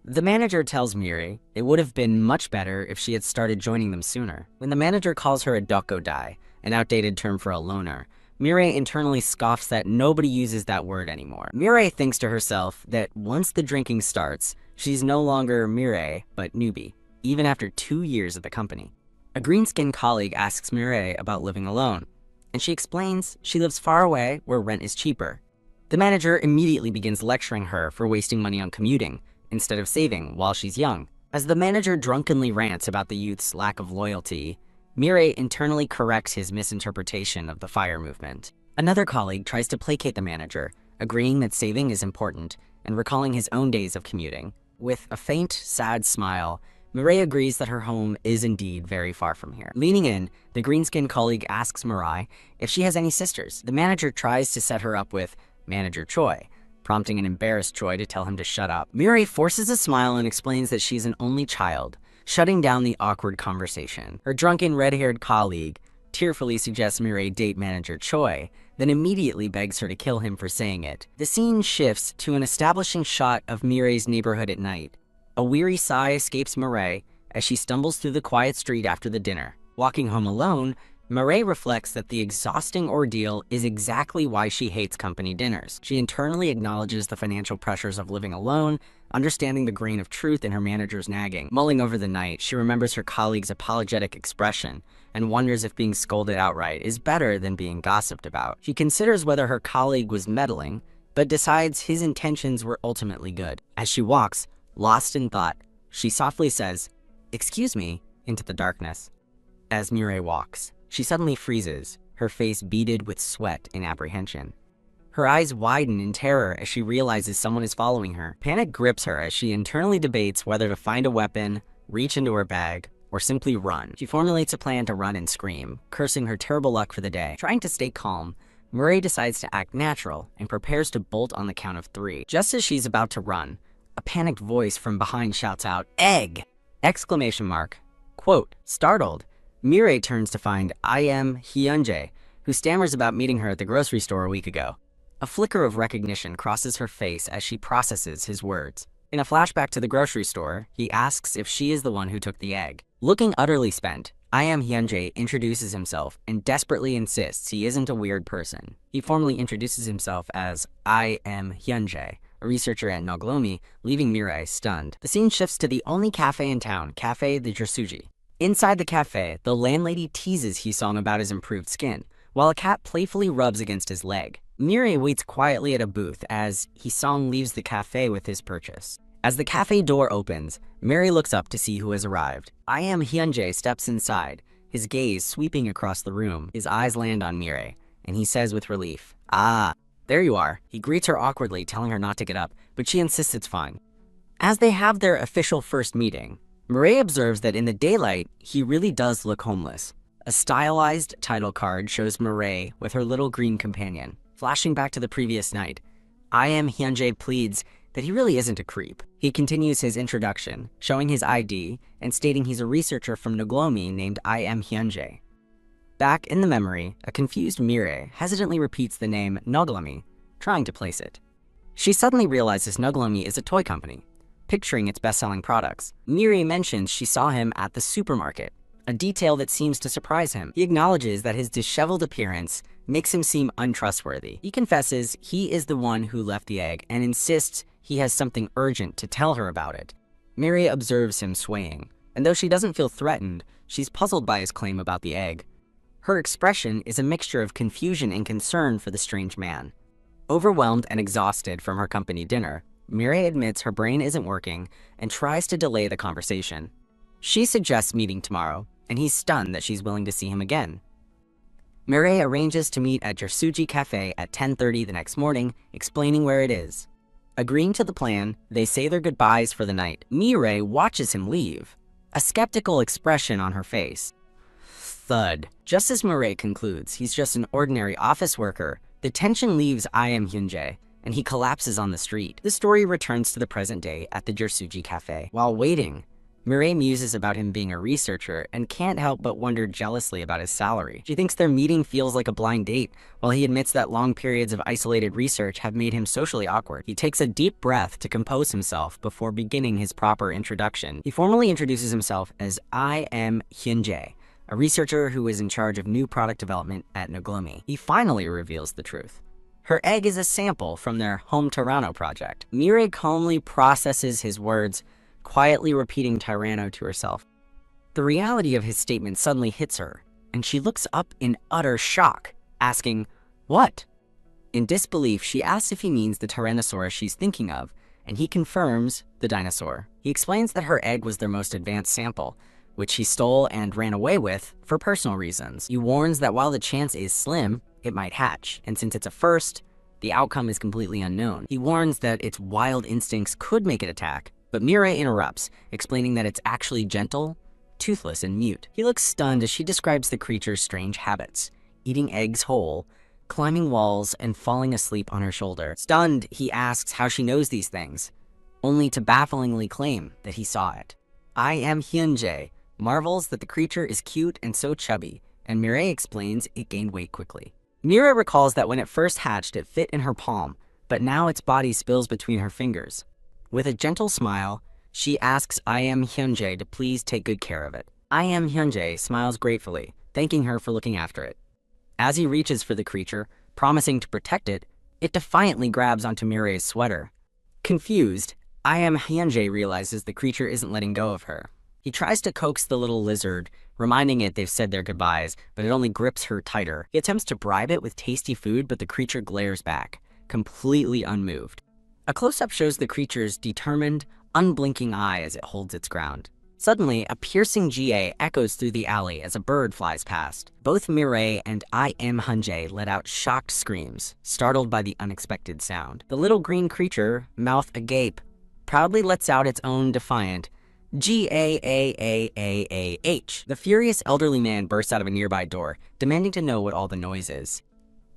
The manager tells Miri it would have been much better if she had started joining them sooner. When the manager calls her a dokodai, an outdated term for a loner, Miri internally scoffs that nobody uses that word anymore. Miri thinks to herself that once the drinking starts, she's no longer Miri, but newbie, even after 2 years at the company. A green-skinned colleague asks Miri about living alone, and she explains she lives far away where rent is cheaper. The manager immediately begins lecturing her for wasting money on commuting, instead of saving while she's young. As the manager drunkenly rants about the youth's lack of loyalty, Miri internally corrects his misinterpretation of the FIRE movement. Another colleague tries to placate the manager, agreeing that saving is important and recalling his own days of commuting. With a faint, sad smile, Mirai agrees that her home is indeed very far from here. Leaning in, the green-skinned colleague asks Mirai if she has any sisters. The manager tries to set her up with Manager Choi, prompting an embarrassed Choi to tell him to shut up. Mirai forces a smile and explains that she's an only child, shutting down the awkward conversation. Her drunken red-haired colleague tearfully suggests Mirai date Manager Choi, then immediately begs her to kill him for saying it. The scene shifts to an establishing shot of Mirai's neighborhood at night. A weary sigh escapes Mirai as she stumbles through the quiet street after the dinner. Walking home alone, Mireille reflects that the exhausting ordeal is exactly why she hates company dinners. She internally acknowledges the financial pressures of living alone, understanding the grain of truth in her manager's nagging. Mulling over the night, she remembers her colleague's apologetic expression and wonders if being scolded outright is better than being gossiped about. She considers whether her colleague was meddling, but decides his intentions were ultimately good. As she walks, lost in thought, she softly says, "Excuse me," into the darkness. As Mireille walks, she suddenly freezes, her face beaded with sweat in apprehension. Her eyes widen in terror as she realizes someone is following her. Panic grips her as she internally debates whether to find a weapon, reach into her bag, or simply run. She formulates a plan to run and scream, cursing her terrible luck for the day. Trying to stay calm, Mireille decides to act natural and prepares to bolt on the count of 3. Just as she's about to run, a panicked voice from behind shouts out, "Egg!" Exclamation mark. Quote, startled, Mireille turns to find I.M. Hyunjae, who stammers about meeting her at the grocery store a week ago. A flicker of recognition crosses her face as she processes his words. In a flashback to the grocery store, he asks if she is the one who took the egg. Looking utterly spent, I.M. Hyunjae introduces himself and desperately insists he isn't a weird person. He formally introduces himself as I.M. Hyunjae, a researcher at Noglomi, leaving Mireille stunned. The scene shifts to the only cafe in town, Cafe the Jersuji. Inside the cafe, the landlady teases Hisong about his improved skin, while a cat playfully rubs against his leg. Mireille waits quietly at a booth as Hisong leaves the cafe with his purchase. As the cafe door opens, Mireille looks up to see who has arrived. I.M. Hyunjae steps inside, his gaze sweeping across the room. His eyes land on Mireille, and he says with relief, "Ah, there you are." He greets her awkwardly, telling her not to get up, but she insists it's fine. As they have their official first meeting, Mireille observes that in the daylight, he really does look homeless. A stylized title card shows Mireille with her little green companion. Flashing back to the previous night, I.M. Hyunjae pleads that he really isn't a creep. He continues his introduction, showing his ID and stating he's a researcher from Noglomi named I.M. Hyunjae. Back in the memory, a confused Mireille hesitantly repeats the name Noglomi, trying to place it. She suddenly realizes Noglomi is a toy company, picturing its best-selling products. Mireille mentions she saw him at the supermarket, a detail that seems to surprise him. He acknowledges that his disheveled appearance makes him seem untrustworthy. He confesses he is the one who left the egg and insists he has something urgent to tell her about it. Mireille observes him swaying, and though she doesn't feel threatened, she's puzzled by his claim about the egg. Her expression is a mixture of confusion and concern for the strange man. Overwhelmed and exhausted from her company dinner, Mireille admits her brain isn't working and tries to delay the conversation. She suggests meeting tomorrow, and he's stunned that she's willing to see him again. Mireille arranges to meet at Jersuji Cafe at 10:30 the next morning, explaining where it is. Agreeing to the plan, they say their goodbyes for the night. Mireille watches him leave, a skeptical expression on her face. Thud. Just as Mireille concludes he's just an ordinary office worker, the tension leaves I.M. Hyunjae, and he collapses on the street. The story returns to the present day at the Jersuji Cafe. While waiting, Mireille muses about him being a researcher and can't help but wonder jealously about his salary. She thinks their meeting feels like a blind date, while he admits that long periods of isolated research have made him socially awkward. He takes a deep breath to compose himself before beginning his proper introduction. He formally introduces himself as I.M. Hyunjae, a researcher who is in charge of new product development at Noglomi. He finally reveals the truth. Her egg is a sample from their Home Tyranno project. Mireille calmly processes his words, quietly repeating Tyranno to herself. The reality of his statement suddenly hits her, and she looks up in utter shock, asking, "What?" In disbelief, she asks if he means the Tyrannosaurus she's thinking of, and he confirms the dinosaur. He explains that her egg was their most advanced sample, which he stole and ran away with for personal reasons. He warns that while the chance is slim, it might hatch, and since it's a first, the outcome is completely unknown. He warns that its wild instincts could make it attack, but Mireille interrupts, explaining that it's actually gentle, toothless, and mute. He looks stunned as she describes the creature's strange habits, eating eggs whole, climbing walls, and falling asleep on her shoulder. Stunned, he asks how she knows these things, only to bafflingly claim that he saw it. I.M. Hyunjae marvels that the creature is cute and so chubby, and Mireille explains it gained weight quickly. Mireille recalls that when it first hatched, it fit in her palm, but now its body spills between her fingers. With a gentle smile, she asks I.M. Hyunjae to please take good care of it. I.M. Hyunjae smiles gratefully, thanking her for looking after it. As he reaches for the creature, promising to protect it, it defiantly grabs onto Mirei's sweater. Confused, I Am Hyunjae realizes the creature isn't letting go of her. He tries to coax the little lizard, reminding it they've said their goodbyes, but it only grips her tighter. He attempts to bribe it with tasty food, but the creature glares back, completely unmoved. A close-up shows the creature's determined, unblinking eye as it holds its ground. Suddenly, a piercing GA echoes through the alley as a bird flies past. Both Mirei and I Am Hyunjae let out shocked screams, startled by the unexpected sound. The little green creature, mouth agape, proudly lets out its own defiant G-A-A-A-A-A-H. The furious elderly man bursts out of a nearby door, demanding to know what all the noise is.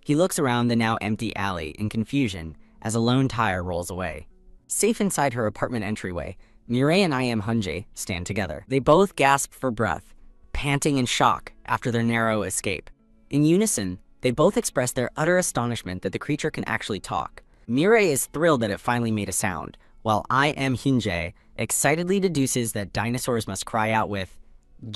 He looks around the now empty alley in confusion as a lone tire rolls away. Safe inside her apartment entryway, Mirei and I Am Hyunjae stand together. They both gasp for breath, panting in shock after their narrow escape. In unison, they both express their utter astonishment that the creature can actually talk. Mirei is thrilled that it finally made a sound, while I Am Hyunjae excitedly deduces that dinosaurs must cry out with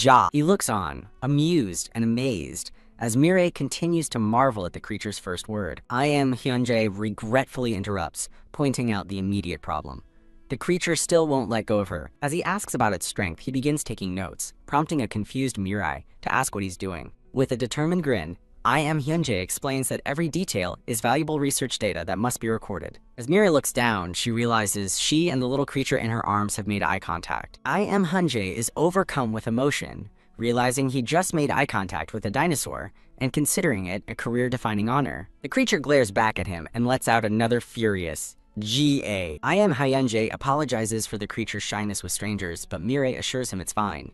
Ja. He looks on, amused and amazed, as Mirei continues to marvel at the creature's first word. I Am Hyunjae regretfully interrupts, pointing out the immediate problem. The creature still won't let go of her. As he asks about its strength, he begins taking notes, prompting a confused Mirei to ask what he's doing. With a determined grin, I Am Hyunjae explains that every detail is valuable research data that must be recorded. As Mirei looks down, she realizes she and the little creature in her arms have made eye contact. I Am Hyunjae is overcome with emotion, realizing he just made eye contact with a dinosaur and considering it a career-defining honor. The creature glares back at him and lets out another furious G.A. I Am Hyunjae apologizes for the creature's shyness with strangers, but Mirei assures him it's fine.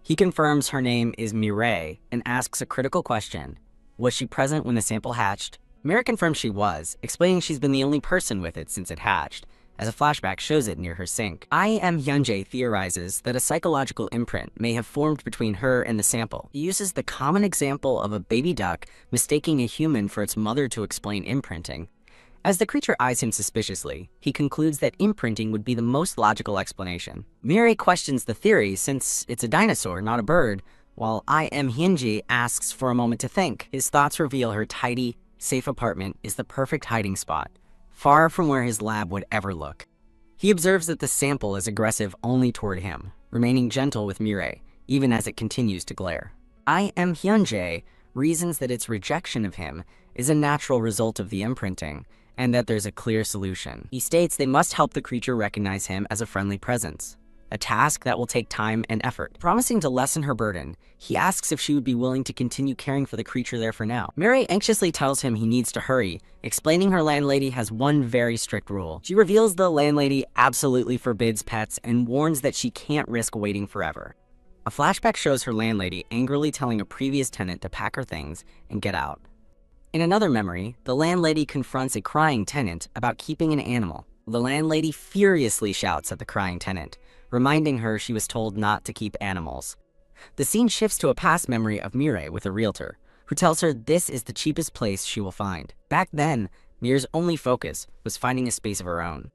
He confirms her name is Mirei and asks a critical question. Was she present when the sample hatched? Mirei confirms she was, explaining she's been the only person with it since it hatched, as a flashback shows it near her sink. I Am Hyunjae theorizes that a psychological imprint may have formed between her and the sample. He uses the common example of a baby duck mistaking a human for its mother to explain imprinting. As the creature eyes him suspiciously, he concludes that imprinting would be the most logical explanation. Mirei questions the theory since it's a dinosaur, not a bird, while I Am Hyunjae asks for a moment to think. His thoughts reveal her tidy, safe apartment is the perfect hiding spot, far from where his lab would ever look. He observes that the sample is aggressive only toward him, remaining gentle with Mirei, even as it continues to glare. I Am Hyunjae reasons that its rejection of him is a natural result of the imprinting, and that there's a clear solution. He states they must help the creature recognize him as a friendly presence, a task that will take time and effort. Promising to lessen her burden, he asks if she would be willing to continue caring for the creature there for now. Mirei anxiously tells him he needs to hurry, explaining her landlady has one very strict rule. She reveals the landlady absolutely forbids pets and warns that she can't risk waiting forever. A flashback shows her landlady angrily telling a previous tenant to pack her things and get out. In another memory, the landlady confronts a crying tenant about keeping an animal. The landlady furiously shouts at the crying tenant, reminding her she was told not to keep animals. The scene shifts to a past memory of Mirei with a realtor, who tells her this is the cheapest place she will find. Back then, Mirei's only focus was finding a space of her own.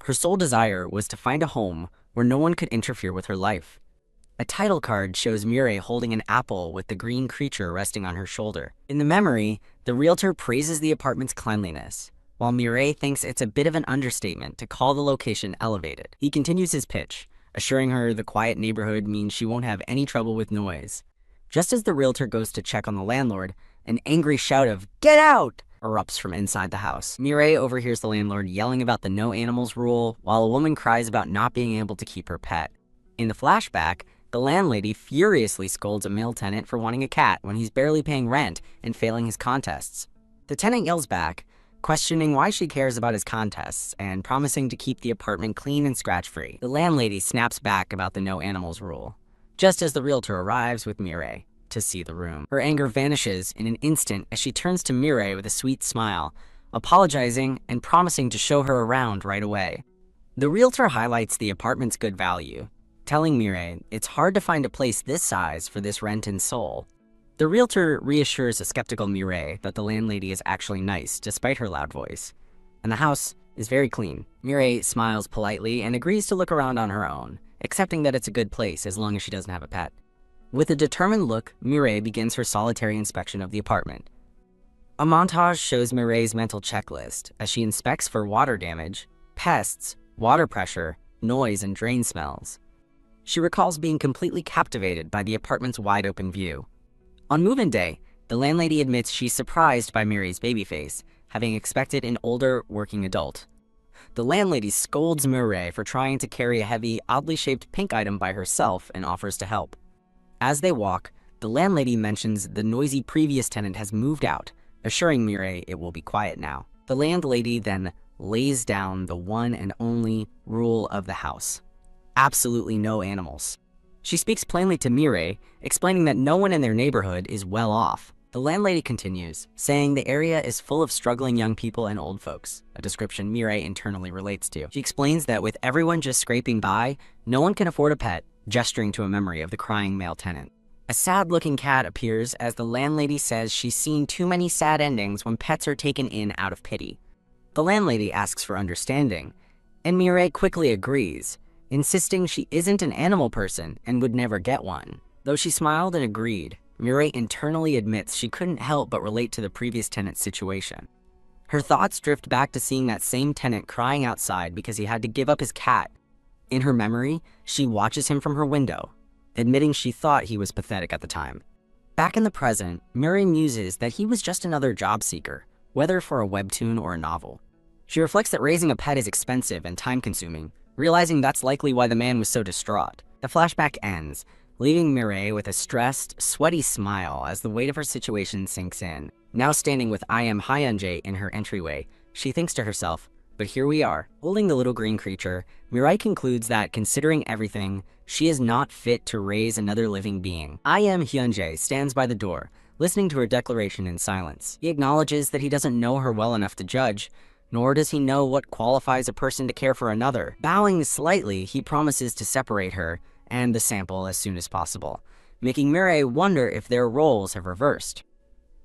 Her sole desire was to find a home where no one could interfere with her life. A title card shows Mirei holding an apple with the green creature resting on her shoulder. In the memory, the realtor praises the apartment's cleanliness, while Mirei thinks it's a bit of an understatement to call the location elevated. He continues his pitch, assuring her the quiet neighborhood means she won't have any trouble with noise. Just as the realtor goes to check on the landlord, an angry shout of "Get out!" erupts from inside the house. Mirei overhears the landlord yelling about the no animals rule, while a woman cries about not being able to keep her pet. In the flashback, the landlady furiously scolds a male tenant for wanting a cat when he's barely paying rent and failing his contests. The tenant yells back, questioning why she cares about his contests and promising to keep the apartment clean and scratch-free. The landlady snaps back about the no animals rule, just as the realtor arrives with Mirei to see the room. Her anger vanishes in an instant as she turns to Mirei with a sweet smile, apologizing and promising to show her around right away. The realtor highlights the apartment's good value, telling Mirei it's hard to find a place this size for this rent in Seoul. The realtor reassures a skeptical Mirei that the landlady is actually nice despite her loud voice, and the house is very clean. Mirei smiles politely and agrees to look around on her own, accepting that it's a good place as long as she doesn't have a pet. With a determined look, Mireille begins her solitary inspection of the apartment. A montage shows Mireille's mental checklist as she inspects for water damage, pests, water pressure, noise, and drain smells. She recalls being completely captivated by the apartment's wide-open view. On move-in day, the landlady admits she's surprised by Mireille's baby face, having expected an older, working adult. The landlady scolds Mireille for trying to carry a heavy, oddly shaped pink item by herself and offers to help. As they walk, the landlady mentions the noisy previous tenant has moved out, assuring Mireille it will be quiet now. The landlady then lays down the one and only rule of the house: absolutely no animals. She speaks plainly to Mireille, explaining that no one in their neighborhood is well off. The landlady continues, saying the area is full of struggling young people and old folks, a description Mireille internally relates to. She explains that with everyone just scraping by, no one can afford a pet, gesturing to a memory of the crying male tenant. A sad-looking cat appears as the landlady says she's seen too many sad endings when pets are taken in out of pity. The landlady asks for understanding, and Mireille quickly agrees, insisting she isn't an animal person and would never get one. Though she smiled and agreed, Mireille internally admits she couldn't help but relate to the previous tenant's situation. Her thoughts drift back to seeing that same tenant crying outside because he had to give up his cat. In her memory, she watches him from her window, admitting she thought he was pathetic at the time. Back in the present, Mireille muses that he was just another job seeker, whether for a webtoon or a novel. She reflects that raising a pet is expensive and time-consuming, realizing that's likely why the man was so distraught. The flashback ends, leaving Mireille with a stressed, sweaty smile as the weight of her situation sinks in. Now standing with I Am Hyunjae in her entryway, she thinks to herself, but here we are. Holding the little green creature, Mireille concludes that, considering everything, she is not fit to raise another living being. I Am Hyunjae stands by the door, listening to her declaration in silence. He acknowledges that he doesn't know her well enough to judge, nor does he know what qualifies a person to care for another. Bowing slightly, he promises to separate her and the sample as soon as possible, making Mireille wonder if their roles have reversed.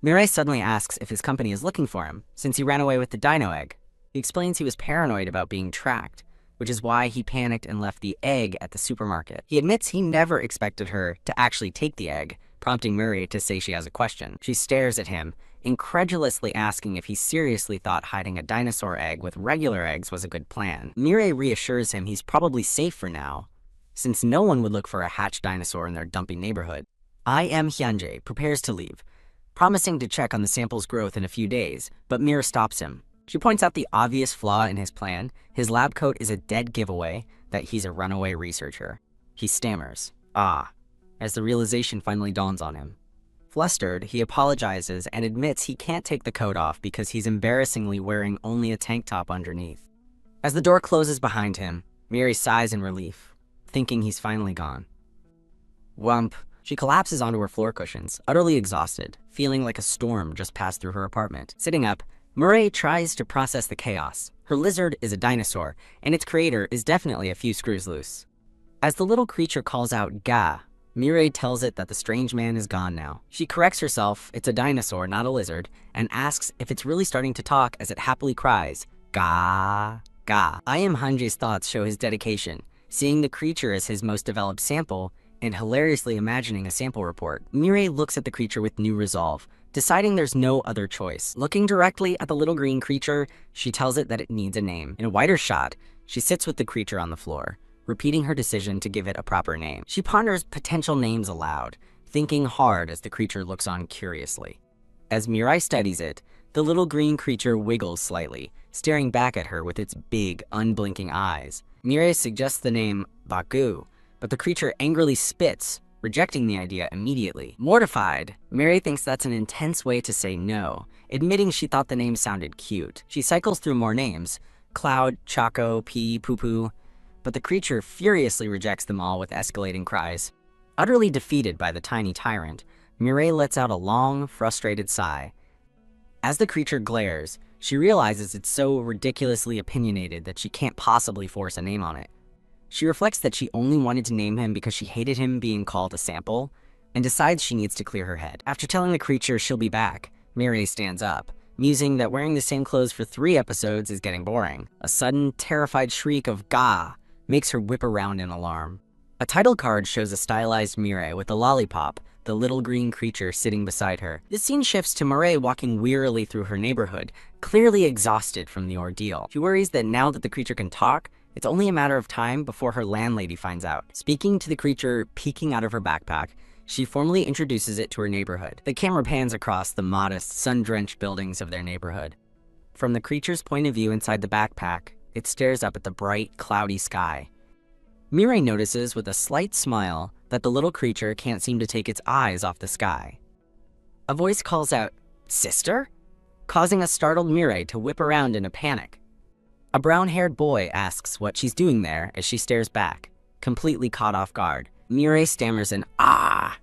Mireille suddenly asks if his company is looking for him, since he ran away with the dino egg. He explains he was paranoid about being tracked, which is why he panicked and left the egg at the supermarket. He admits he never expected her to actually take the egg, prompting Mireille to say she has a question. She stares at him, incredulously asking if he seriously thought hiding a dinosaur egg with regular eggs was a good plan. Mireille reassures him he's probably safe for now, since no one would look for a hatched dinosaur in their dumpy neighborhood. I Am Hyunjae prepares to leave, promising to check on the sample's growth in a few days, but Mireille stops him. She points out the obvious flaw in his plan. His lab coat is a dead giveaway that he's a runaway researcher. He stammers, as the realization finally dawns on him. Flustered, he apologizes and admits he can't take the coat off because he's embarrassingly wearing only a tank top underneath. As the door closes behind him, Mireille sighs in relief, thinking he's finally gone. Whump. She collapses onto her floor cushions, utterly exhausted, feeling like a storm just passed through her apartment. Sitting up, Mireille tries to process the chaos. Her lizard is a dinosaur, and its creator is definitely a few screws loose. As the little creature calls out "Ga," Mireille tells it that the strange man is gone now. She corrects herself, it's a dinosaur, not a lizard, and asks if it's really starting to talk as it happily cries, "Ga, ga." I Am Hyunjae's thoughts show his dedication, seeing the creature as his most developed sample, and hilariously imagining a sample report. Mireille looks at the creature with new resolve, deciding there's no other choice. Looking directly at the little green creature, she tells it that it needs a name. In a wider shot, she sits with the creature on the floor, repeating her decision to give it a proper name. She ponders potential names aloud, thinking hard as the creature looks on curiously. As Mireille studies it, the little green creature wiggles slightly, staring back at her with its big, unblinking eyes. Mireille suggests the name Baku, but the creature angrily spits, rejecting the idea immediately. Mortified, Mireille thinks that's an intense way to say no, admitting she thought the name sounded cute. She cycles through more names: Cloud, Chaco, Pea, Poo-Poo, but the creature furiously rejects them all with escalating cries. Utterly defeated by the tiny tyrant, Mireille lets out a long, frustrated sigh. As the creature glares, she realizes it's so ridiculously opinionated that she can't possibly force a name on it. She reflects that she only wanted to name him because she hated him being called a sample, and decides she needs to clear her head. After telling the creature she'll be back, Mireille stands up, musing that wearing the same clothes for 3 episodes is getting boring. A sudden, terrified shriek of "Ga" makes her whip around in alarm. A title card shows a stylized Mirai with a lollipop, the little green creature sitting beside her. This scene shifts to Mirai walking wearily through her neighborhood, clearly exhausted from the ordeal. She worries that now that the creature can talk, it's only a matter of time before her landlady finds out. Speaking to the creature peeking out of her backpack, she formally introduces it to her neighborhood. The camera pans across the modest, sun-drenched buildings of their neighborhood. From the creature's point of view inside the backpack, it stares up at the bright, cloudy sky. Mirai notices with a slight smile that the little creature can't seem to take its eyes off the sky. A voice calls out, "Sister?" causing a startled Mirai to whip around in a panic. A brown-haired boy asks what she's doing there as she stares back, completely caught off guard. Mirai stammers an "ah,"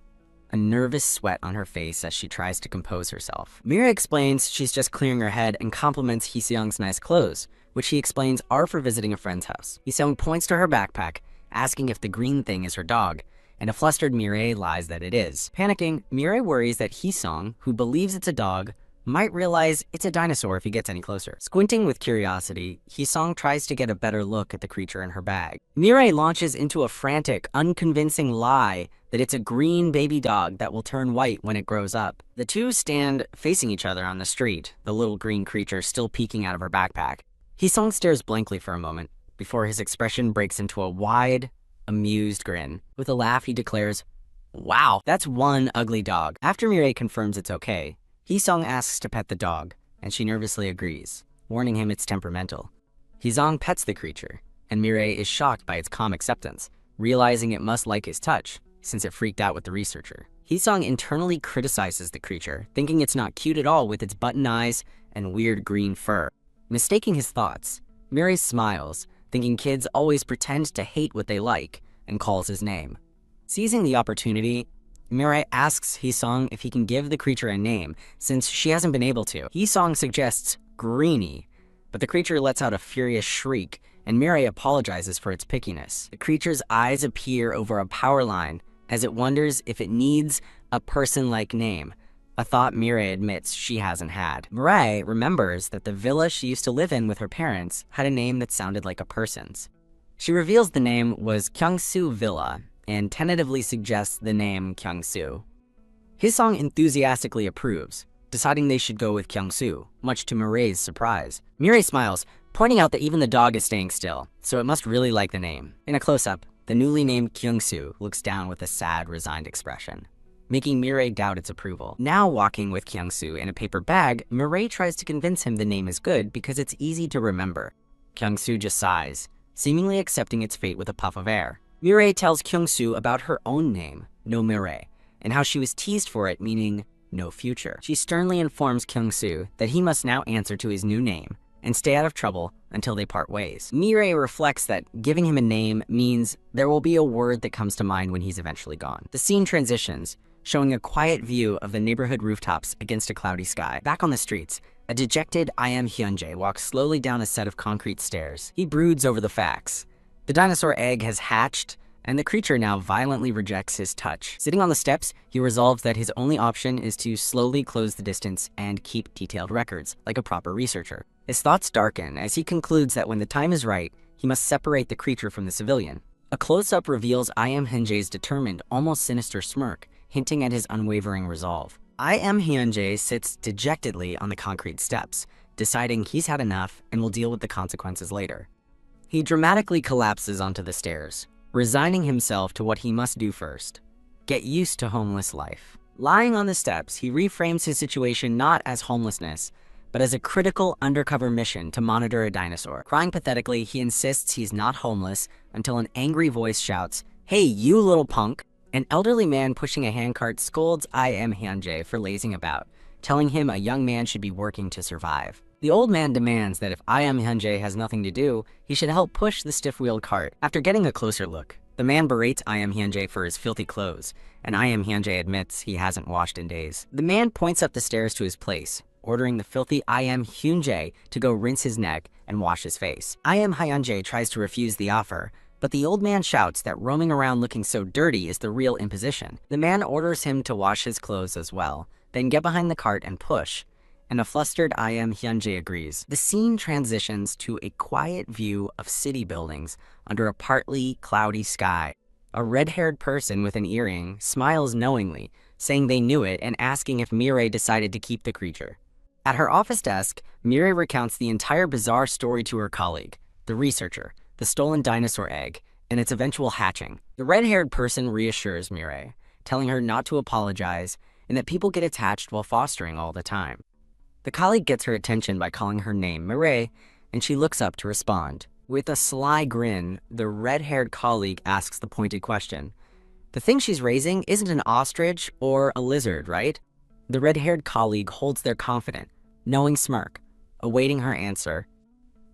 a nervous sweat on her face as she tries to compose herself. Mirai explains she's just clearing her head and compliments Heseong's nice clothes, which he explains are for visiting a friend's house. Heseong points to her backpack, asking if the green thing is her dog, and a flustered Mirai lies that it is. Panicking, Mirai worries that Heseong, who believes it's a dog, might realize it's a dinosaur if he gets any closer. Squinting with curiosity, Heseong tries to get a better look at the creature in her bag. Mirai launches into a frantic, unconvincing lie that it's a green baby dog that will turn white when it grows up. The two stand facing each other on the street, the little green creature still peeking out of her backpack. Heseong stares blankly for a moment, before his expression breaks into a wide, amused grin. With a laugh, he declares, "Wow, that's one ugly dog." After Mirai confirms it's okay, Heseong asks to pet the dog, and she nervously agrees, warning him it's temperamental. Heseong pets the creature, and Mirai is shocked by its calm acceptance, realizing it must like his touch, since it freaked out with the researcher. Heseong internally criticizes the creature, thinking it's not cute at all with its button eyes and weird green fur. Mistaking his thoughts, Mirai smiles, thinking kids always pretend to hate what they like, and calls his name. Seizing the opportunity, Mirai asks Heseong if he can give the creature a name, since she hasn't been able to. Heseong suggests Greenie, but the creature lets out a furious shriek, and Mirai apologizes for its pickiness. The creature's eyes appear over a power line as it wonders if it needs a person-like name, a thought Mirai admits she hasn't had. Mirai remembers that the villa she used to live in with her parents had a name that sounded like a person's. She reveals the name was Kyungsu Villa and tentatively suggests the name Kyungsu. Heseong enthusiastically approves, deciding they should go with Kyungsu, much to Mirai's surprise. Mirai smiles, pointing out that even the dog is staying still, so it must really like the name. In a close-up, the newly named Kyungsu looks down with a sad, resigned expression, making Mirai doubt its approval. Now walking with Kyungsu in a paper bag, Mirai tries to convince him the name is good because it's easy to remember. Kyungsu just sighs, seemingly accepting its fate with a puff of air. Mirai tells Kyungsu about her own name, No Mirai, and how she was teased for it, meaning no future. She sternly informs Kyungsu that he must now answer to his new name and stay out of trouble until they part ways. Mirai reflects that giving him a name means there will be a word that comes to mind when he's eventually gone. The scene transitions, showing a quiet view of the neighborhood rooftops against a cloudy sky. Back on the streets, a dejected I.M. Hyunjae walks slowly down a set of concrete stairs. He broods over the facts. The dinosaur egg has hatched, and the creature now violently rejects his touch. Sitting on the steps, he resolves that his only option is to slowly close the distance and keep detailed records, like a proper researcher. His thoughts darken as he concludes that when the time is right, he must separate the creature from the civilian. A close-up reveals I.M. Hyunjae's determined, almost sinister smirk, hinting at his unwavering resolve. I.M. Hyunjae sits dejectedly on the concrete steps, deciding he's had enough and will deal with the consequences later. He dramatically collapses onto the stairs, resigning himself to what he must do first: get used to homeless life. Lying on the steps, he reframes his situation not as homelessness, but as a critical undercover mission to monitor a dinosaur. Crying pathetically, he insists he's not homeless until an angry voice shouts, "Hey, you little punk!" An elderly man pushing a handcart scolds I.M. Hyunjae for lazing about, telling him a young man should be working to survive. The old man demands that if I.M. Hyunjae has nothing to do, he should help push the stiff-wheeled cart. After getting a closer look, the man berates I.M. Hyunjae for his filthy clothes, and I.M. Hyunjae admits he hasn't washed in days. The man points up the stairs to his place, ordering the filthy I.M. Hyunjae to go rinse his neck and wash his face. I.M. Hyunjae tries to refuse the offer, but the old man shouts that roaming around looking so dirty is the real imposition. The man orders him to wash his clothes as well, then get behind the cart and push, and a flustered I.M. Hyunjae agrees. The scene transitions to a quiet view of city buildings under a partly cloudy sky. A red-haired person with an earring smiles knowingly, saying they knew it and asking if Mirai decided to keep the creature. At her office desk, Mirai recounts the entire bizarre story to her colleague, the researcher, the stolen dinosaur egg, and its eventual hatching. The red-haired person reassures Mirai, telling her not to apologize and that people get attached while fostering all the time. The colleague gets her attention by calling her name Mirai, and she looks up to respond. With a sly grin, the red-haired colleague asks the pointed question. The thing she's raising isn't an ostrich or a lizard, right? The red-haired colleague holds their confident, knowing smirk, awaiting her answer.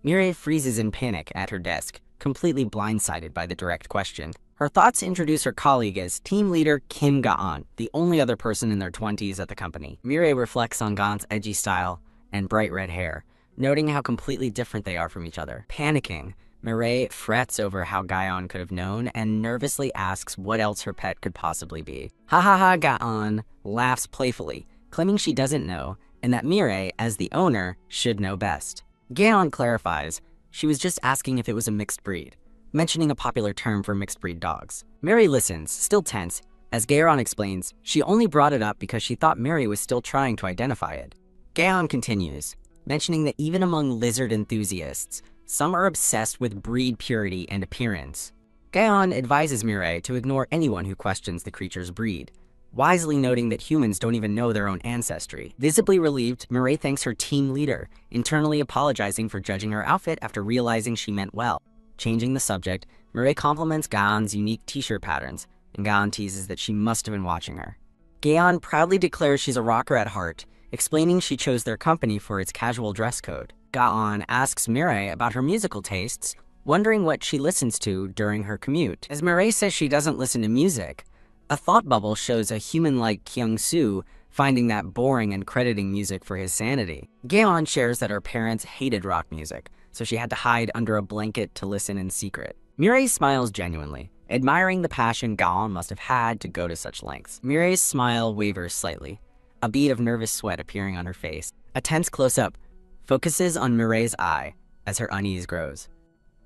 Mirai freezes in panic at her desk, completely blindsided by the direct question. Her thoughts introduce her colleague as team leader Kim Ga-on, the only other person in their 20s at the company. Mirai reflects on Ga-on's edgy style and bright red hair, noting how completely different they are from each other. Panicking, Mirai frets over how Ga-on could have known and nervously asks what else her pet could possibly be. Ha ha ha, Ga-on laughs playfully, claiming she doesn't know and that Mirai, as the owner, should know best. Ga-on clarifies she was just asking if it was a mixed breed, mentioning a popular term for mixed breed dogs. Mirai listens, still tense, as Ga-on explains she only brought it up because she thought Mirai was still trying to identify it. Ga-on continues, mentioning that even among lizard enthusiasts, some are obsessed with breed purity and appearance. Ga-on advises Mirai to ignore anyone who questions the creature's breed, wisely noting that humans don't even know their own ancestry. Visibly relieved, Mirai thanks her team leader, internally apologizing for judging her outfit after realizing she meant well. Changing the subject, Mirai compliments Ga-on's unique t-shirt patterns, and Ga-on teases that she must have been watching her. Ga-on proudly declares she's a rocker at heart, explaining she chose their company for its casual dress code. Ga-on asks Mirai about her musical tastes, wondering what she listens to during her commute. As Mirai says she doesn't listen to music, a thought bubble shows a human-like Kyung-soo finding that boring and crediting music for his sanity. Ga-on shares that her parents hated rock music, so she had to hide under a blanket to listen in secret. Mirai smiles genuinely, admiring the passion Ga-on must have had to go to such lengths. Mirai's smile wavers slightly, a bead of nervous sweat appearing on her face. A tense close-up focuses on Mirai's eye as her unease grows.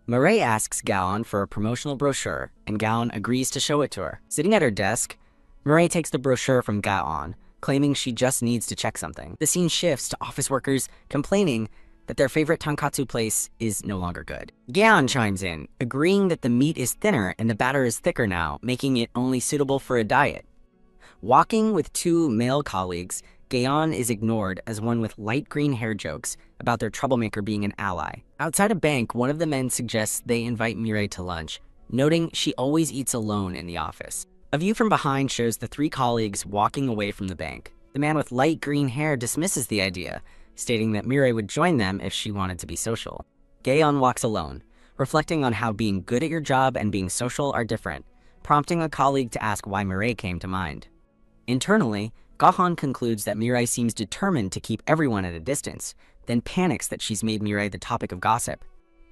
Mirai asks Ga-on for a promotional brochure, and Ga-on agrees to show it to her. Sitting at her desk, Mirai takes the brochure from Ga-on, claiming she just needs to check something. The scene shifts to office workers complaining that their favorite tonkatsu place is no longer good. Ga-on chimes in, agreeing that the meat is thinner and the batter is thicker now, making it only suitable for a diet. Walking with two male colleagues, Ga-on is ignored as one with light green hair jokes about their troublemaker being an ally. Outside a bank, one of the men suggests they invite Mirai to lunch, noting she always eats alone in the office. A view from behind shows the three colleagues walking away from the bank. The man with light green hair dismisses the idea, stating that Mirai would join them if she wanted to be social. Ga-on walks alone, reflecting on how being good at your job and being social are different, prompting a colleague to ask why Mirai came to mind. Internally, Ga-on concludes that Mirai seems determined to keep everyone at a distance, then panics that she's made Mirai the topic of gossip.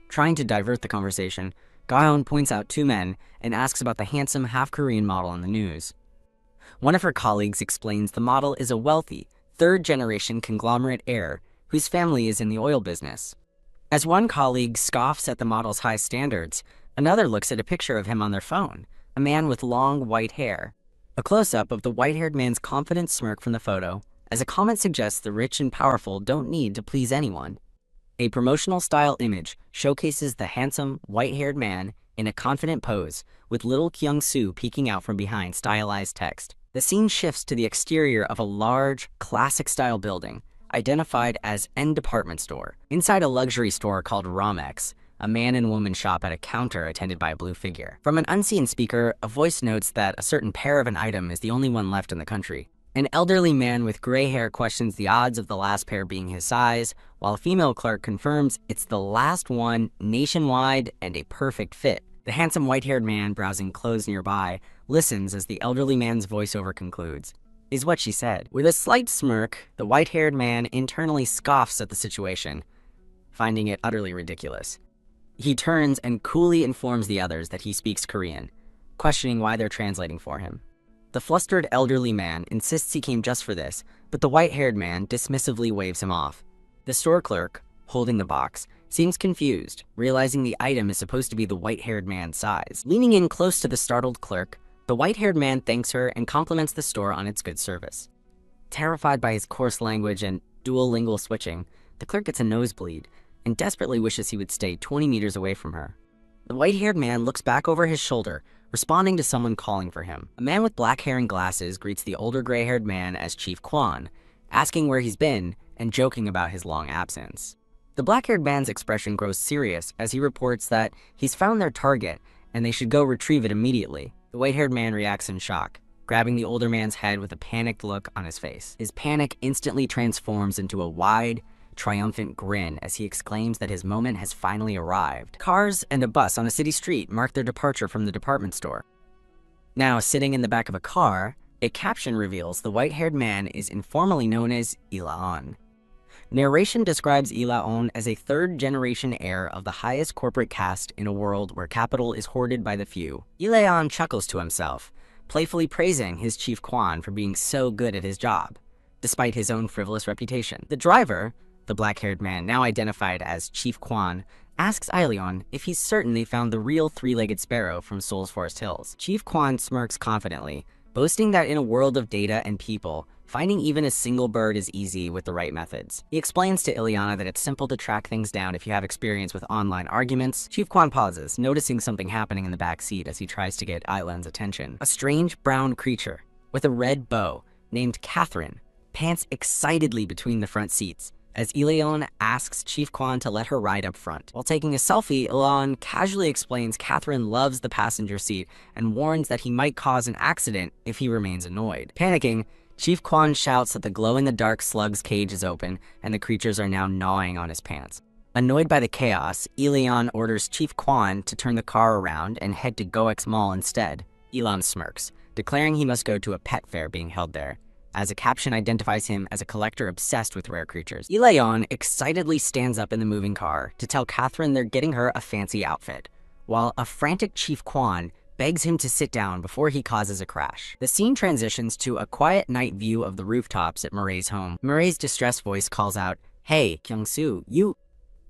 Trying to divert the conversation, Ga-on points out two men and asks about the handsome half-Korean model in the news. One of her colleagues explains the model is a wealthy, third-generation conglomerate heir whose family is in the oil business. As one colleague scoffs at the model's high standards, another looks at a picture of him on their phone, a man with long white hair. A close-up of the white-haired man's confident smirk from the photo, as a comment suggests the rich and powerful don't need to please anyone. A promotional-style image showcases the handsome, white-haired man in a confident pose, with little Kyung-soo peeking out from behind stylized text. The scene shifts to the exterior of a large, classic-style building, identified as N department store. Inside a luxury store called Romex, a man and woman shop at a counter attended by a blue figure. From an unseen speaker, a voice notes that a certain pair of an item is the only one left in the country. An elderly man with gray hair questions the odds of the last pair being his size, while a female clerk confirms it's the last one nationwide and a perfect fit. The handsome white-haired man browsing clothes nearby listens as the elderly man's voiceover concludes. Is what she said. With a slight smirk, the white-haired man internally scoffs at the situation, finding it utterly ridiculous. He turns and coolly informs the others that he speaks Korean, questioning why they're translating for him. The flustered elderly man insists he came just for this, but the white-haired man dismissively waves him off. The store clerk, holding the box, seems confused, realizing the item is supposed to be the white-haired man's size. Leaning in close to the startled clerk, the white-haired man thanks her and compliments the store on its good service. Terrified by his coarse language and dual lingual switching, the clerk gets a nosebleed and desperately wishes he would stay 20 meters away from her. The white-haired man looks back over his shoulder, responding to someone calling for him. A man with black hair and glasses greets the older gray-haired man as Chief Kwan, asking where he's been and joking about his long absence. The black-haired man's expression grows serious as he reports that he's found their target and they should go retrieve it immediately. The white-haired man reacts in shock, grabbing the older man's head with a panicked look on his face. His panic instantly transforms into a wide, triumphant grin as he exclaims that his moment has finally arrived. Cars and a bus on a city street mark their departure from the department store. Now, sitting in the back of a car, a caption reveals the white-haired man is informally known as Ilaon. Narration describes Ilaon as a third-generation heir of the highest corporate caste in a world where capital is hoarded by the few. Ilaon chuckles to himself, playfully praising his Chief Kwan for being so good at his job, despite his own frivolous reputation. The driver, the black-haired man now identified as Chief Kwan, asks Ilaon if he's certain they found the real three-legged sparrow from Seoul's Forest Hills. Chief Kwan smirks confidently, boasting that in a world of data and people, finding even a single bird is easy with the right methods. He explains to Ileana that it's simple to track things down if you have experience with online arguments. Chief Kwan pauses, noticing something happening in the back seat as he tries to get Ailan's attention. A strange brown creature with a red bow named Catherine pants excitedly between the front seats as Ileon asks Chief Kwan to let her ride up front. While taking a selfie, Ileon casually explains Catherine loves the passenger seat and warns that he might cause an accident if he remains annoyed. Panicking, Chief Kwan shouts that the glow-in-the-dark slug's cage is open and the creatures are now gnawing on his pants. Annoyed by the chaos, Ileon orders Chief Kwan to turn the car around and head to Goex Mall instead. Elon smirks, declaring he must go to a pet fair being held there, as a caption identifies him as a collector obsessed with rare creatures. Ileon excitedly stands up in the moving car to tell Catherine they're getting her a fancy outfit, while a frantic Chief Kwan begs him to sit down before he causes a crash. The scene transitions to a quiet night view of the rooftops at Murray's home. Murray's distressed voice calls out, "Hey, Kyung-soo, you!"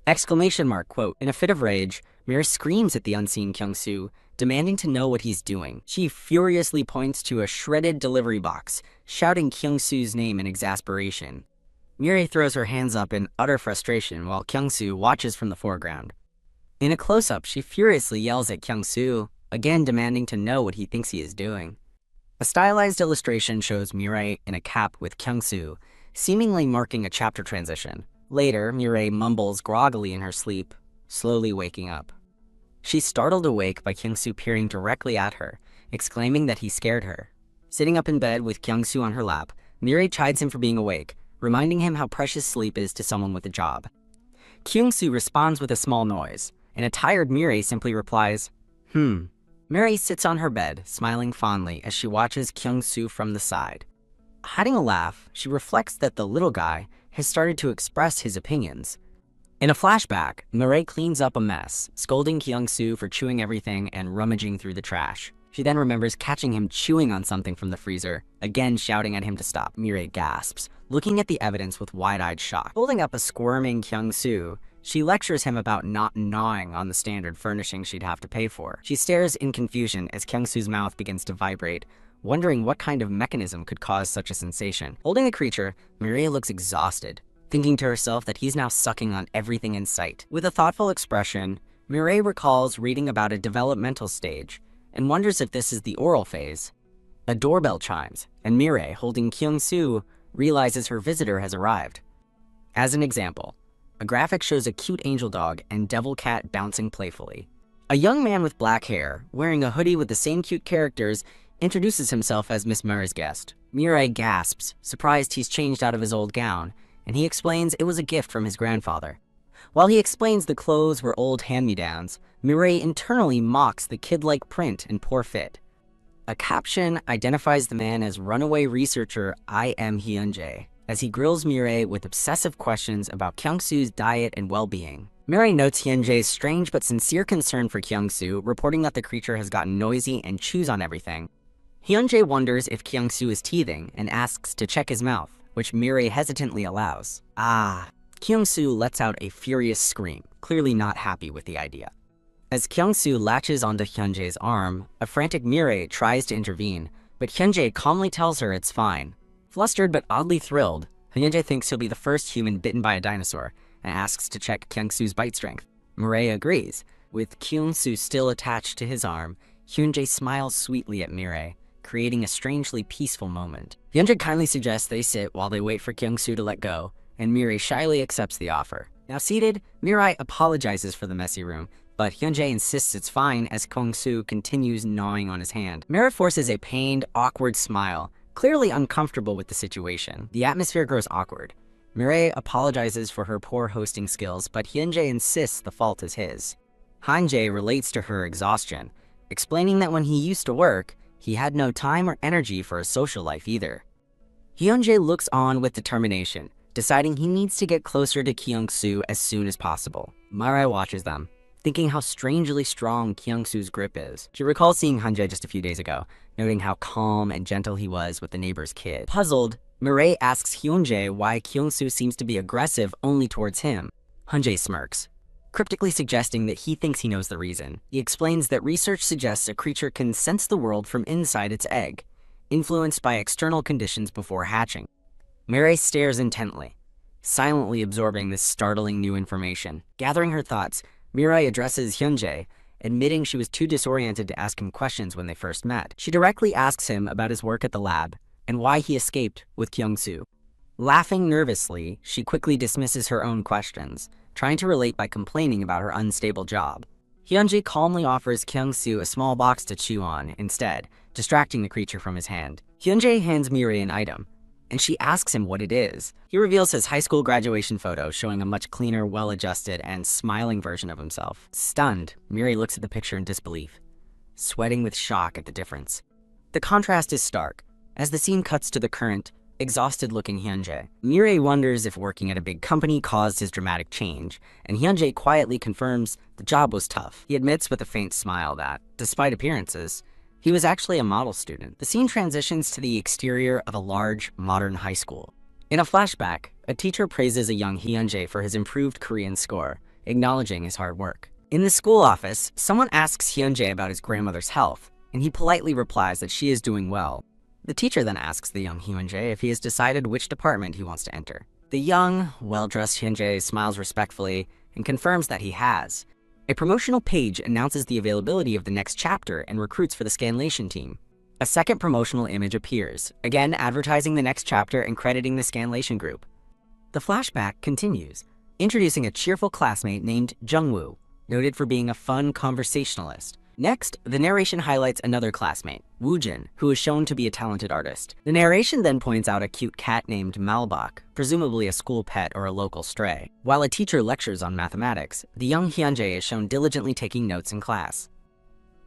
Exclamation mark, quote. In a fit of rage, Mira screams at the unseen Kyung-soo, demanding to know what he's doing. She furiously points to a shredded delivery box, shouting Kyung-soo's name in exasperation. Mirai throws her hands up in utter frustration while Kyung-soo watches from the foreground. In a close-up, she furiously yells at Kyung-soo, again demanding to know what he thinks he is doing. A stylized illustration shows Mirai in a cap with Kyung-soo, seemingly marking a chapter transition. Later, Mirai mumbles groggily in her sleep, slowly waking up. She's startled awake by Kyung-soo peering directly at her, exclaiming that he scared her. Sitting up in bed with Kyung-soo on her lap, Mirai chides him for being awake, reminding him how precious sleep is to someone with a job. Kyung-soo responds with a small noise, and a tired Mirai simply replies, Mirai sits on her bed, smiling fondly as she watches Kyung-soo from the side. Hiding a laugh, she reflects that the little guy has started to express his opinions. In a flashback, Mirai cleans up a mess, scolding Kyung-soo for chewing everything and rummaging through the trash. She then remembers catching him chewing on something from the freezer, again shouting at him to stop. Mirai gasps, looking at the evidence with wide-eyed shock. Holding up a squirming Kyung-soo, she lectures him about not gnawing on the standard furnishings she'd have to pay for. She stares in confusion as Kyung-soo's mouth begins to vibrate, wondering what kind of mechanism could cause such a sensation. Holding the creature, Mirai looks exhausted, thinking to herself that he's now sucking on everything in sight. With a thoughtful expression, Mirai recalls reading about a developmental stage and wonders if this is the oral phase. A doorbell chimes, and Mirai, holding Kyung-soo, realizes her visitor has arrived. As an example, a graphic shows a cute angel dog and devil cat bouncing playfully. A young man with black hair, wearing a hoodie with the same cute characters, introduces himself as Miss Murray's guest. Mirai gasps, surprised he's changed out of his old gown, and he explains it was a gift from his grandfather. While he explains the clothes were old hand-me-downs, Mirai internally mocks the kid-like print and poor fit. A caption identifies the man as runaway researcher I. M. Hyunjae, as he grills Mirai with obsessive questions about Kyung-soo's diet and well-being. Mirai notes Hyunjae's strange but sincere concern for Kyung-soo, reporting that the creature has gotten noisy and chews on everything. Hyunjae wonders if Kyung-soo is teething and asks to check his mouth, which Mirai hesitantly allows. Kyung-soo lets out a furious scream, clearly not happy with the idea. As Kyung-soo latches onto Hyunjae's arm, a frantic Mireille tries to intervene, but Hyunjae calmly tells her it's fine. Flustered but oddly thrilled, Hyunjae thinks he'll be the first human bitten by a dinosaur and asks to check Kyung-soo's bite strength. Mireille agrees. With Kyung-soo still attached to his arm, Hyunjae smiles sweetly at Mireille, creating a strangely peaceful moment. Hyunjae kindly suggests they sit while they wait for Kyung-soo to let go, and Mireille shyly accepts the offer. Now seated, Mireille apologizes for the messy room, but Hyunjae insists it's fine as Kyung-soo continues gnawing on his hand. Mireille forces a pained, awkward smile, clearly uncomfortable with the situation. The atmosphere grows awkward. Mireille apologizes for her poor hosting skills, but Hyunjae insists the fault is his. Hyunjae relates to her exhaustion, explaining that when he used to work, he had no time or energy for a social life either. Hyunjae looks on with determination, deciding he needs to get closer to Kyung-soo as soon as possible. Mireille watches them, thinking how strangely strong Kyung-soo's grip is. She recalls seeing Hyunjae just a few days ago, noting how calm and gentle he was with the neighbor's kid. Puzzled, Mireille asks Hyunjae why Kyung-soo seems to be aggressive only towards him. Hyunjae smirks, cryptically suggesting that he thinks he knows the reason. He explains that research suggests a creature can sense the world from inside its egg, influenced by external conditions before hatching. Mireille stares intently, silently absorbing this startling new information. Gathering her thoughts, Mireille addresses Hyunjae, admitting she was too disoriented to ask him questions when they first met. She directly asks him about his work at the lab and why he escaped with Kyung-soo. Laughing nervously, she quickly dismisses her own questions, trying to relate by complaining about her unstable job. Hyunjae calmly offers Kyung-soo a small box to chew on instead, distracting the creature from his hand. Hyunjae hands Mireille an item, and she asks him what it is. He reveals his high school graduation photo, showing a much cleaner, well-adjusted, and smiling version of himself. Stunned, Mireille looks at the picture in disbelief, sweating with shock at the difference. The contrast is stark, as the scene cuts to the current, exhausted-looking Hyunjae. Mireille wonders if working at a big company caused his dramatic change, and Hyunjae quietly confirms the job was tough. He admits with a faint smile that, despite appearances, he was actually a model student. The scene transitions to the exterior of a large, modern high school. In a flashback, a teacher praises a young Hyunjae for his improved Korean score, acknowledging his hard work. In the school office, someone asks Hyunjae about his grandmother's health, and he politely replies that she is doing well. The teacher then asks the young Hyunjae if he has decided which department he wants to enter. The young, well-dressed Hyunjae smiles respectfully and confirms that he has. A promotional page announces the availability of the next chapter and recruits for the Scanlation team. A second promotional image appears, again advertising the next chapter and crediting the Scanlation group. The flashback continues, introducing a cheerful classmate named Jungwoo, noted for being a fun conversationalist. Next, the narration highlights another classmate, Woojin, who is shown to be a talented artist. The narration then points out a cute cat named Malbok, presumably a school pet or a local stray. While a teacher lectures on mathematics, the young Hyunjae is shown diligently taking notes in class.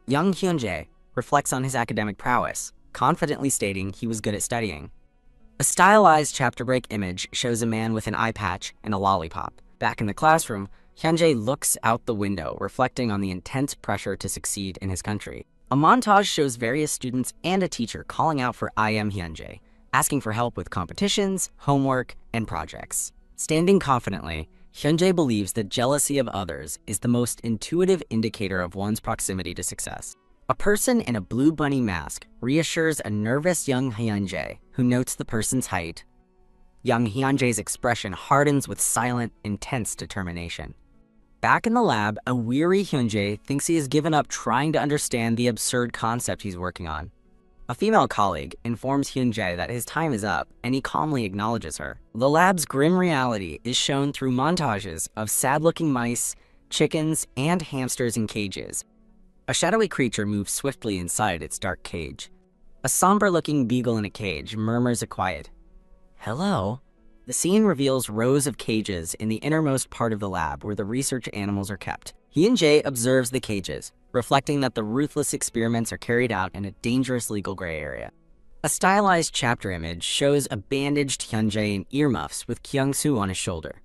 Young Hyunjae reflects on his academic prowess, confidently stating he was good at studying. A stylized chapter break image shows a man with an eye patch and a lollipop. Back in the classroom, Hyunjae looks out the window, reflecting on the intense pressure to succeed in his country. A montage shows various students and a teacher calling out for I am Hyunjae, asking for help with competitions, homework, and projects. Standing confidently, Hyunjae believes that jealousy of others is the most intuitive indicator of one's proximity to success. A person in a blue bunny mask reassures a nervous young Hyunjae, who notes the person's height. Young Hyunjae's expression hardens with silent, intense determination. Back in the lab, a weary Hyunjae thinks he has given up trying to understand the absurd concept he's working on. A female colleague informs Hyunjae that his time is up, and he calmly acknowledges her. The lab's grim reality is shown through montages of sad-looking mice, chickens, and hamsters in cages. A shadowy creature moves swiftly inside its dark cage. A somber-looking beagle in a cage murmurs a quiet, "Hello." The scene reveals rows of cages in the innermost part of the lab where the research animals are kept. Hyunjae observes the cages, reflecting that the ruthless experiments are carried out in a dangerous legal gray area. A stylized chapter image shows a bandaged Hyunjae in earmuffs with Kyung-soo on his shoulder.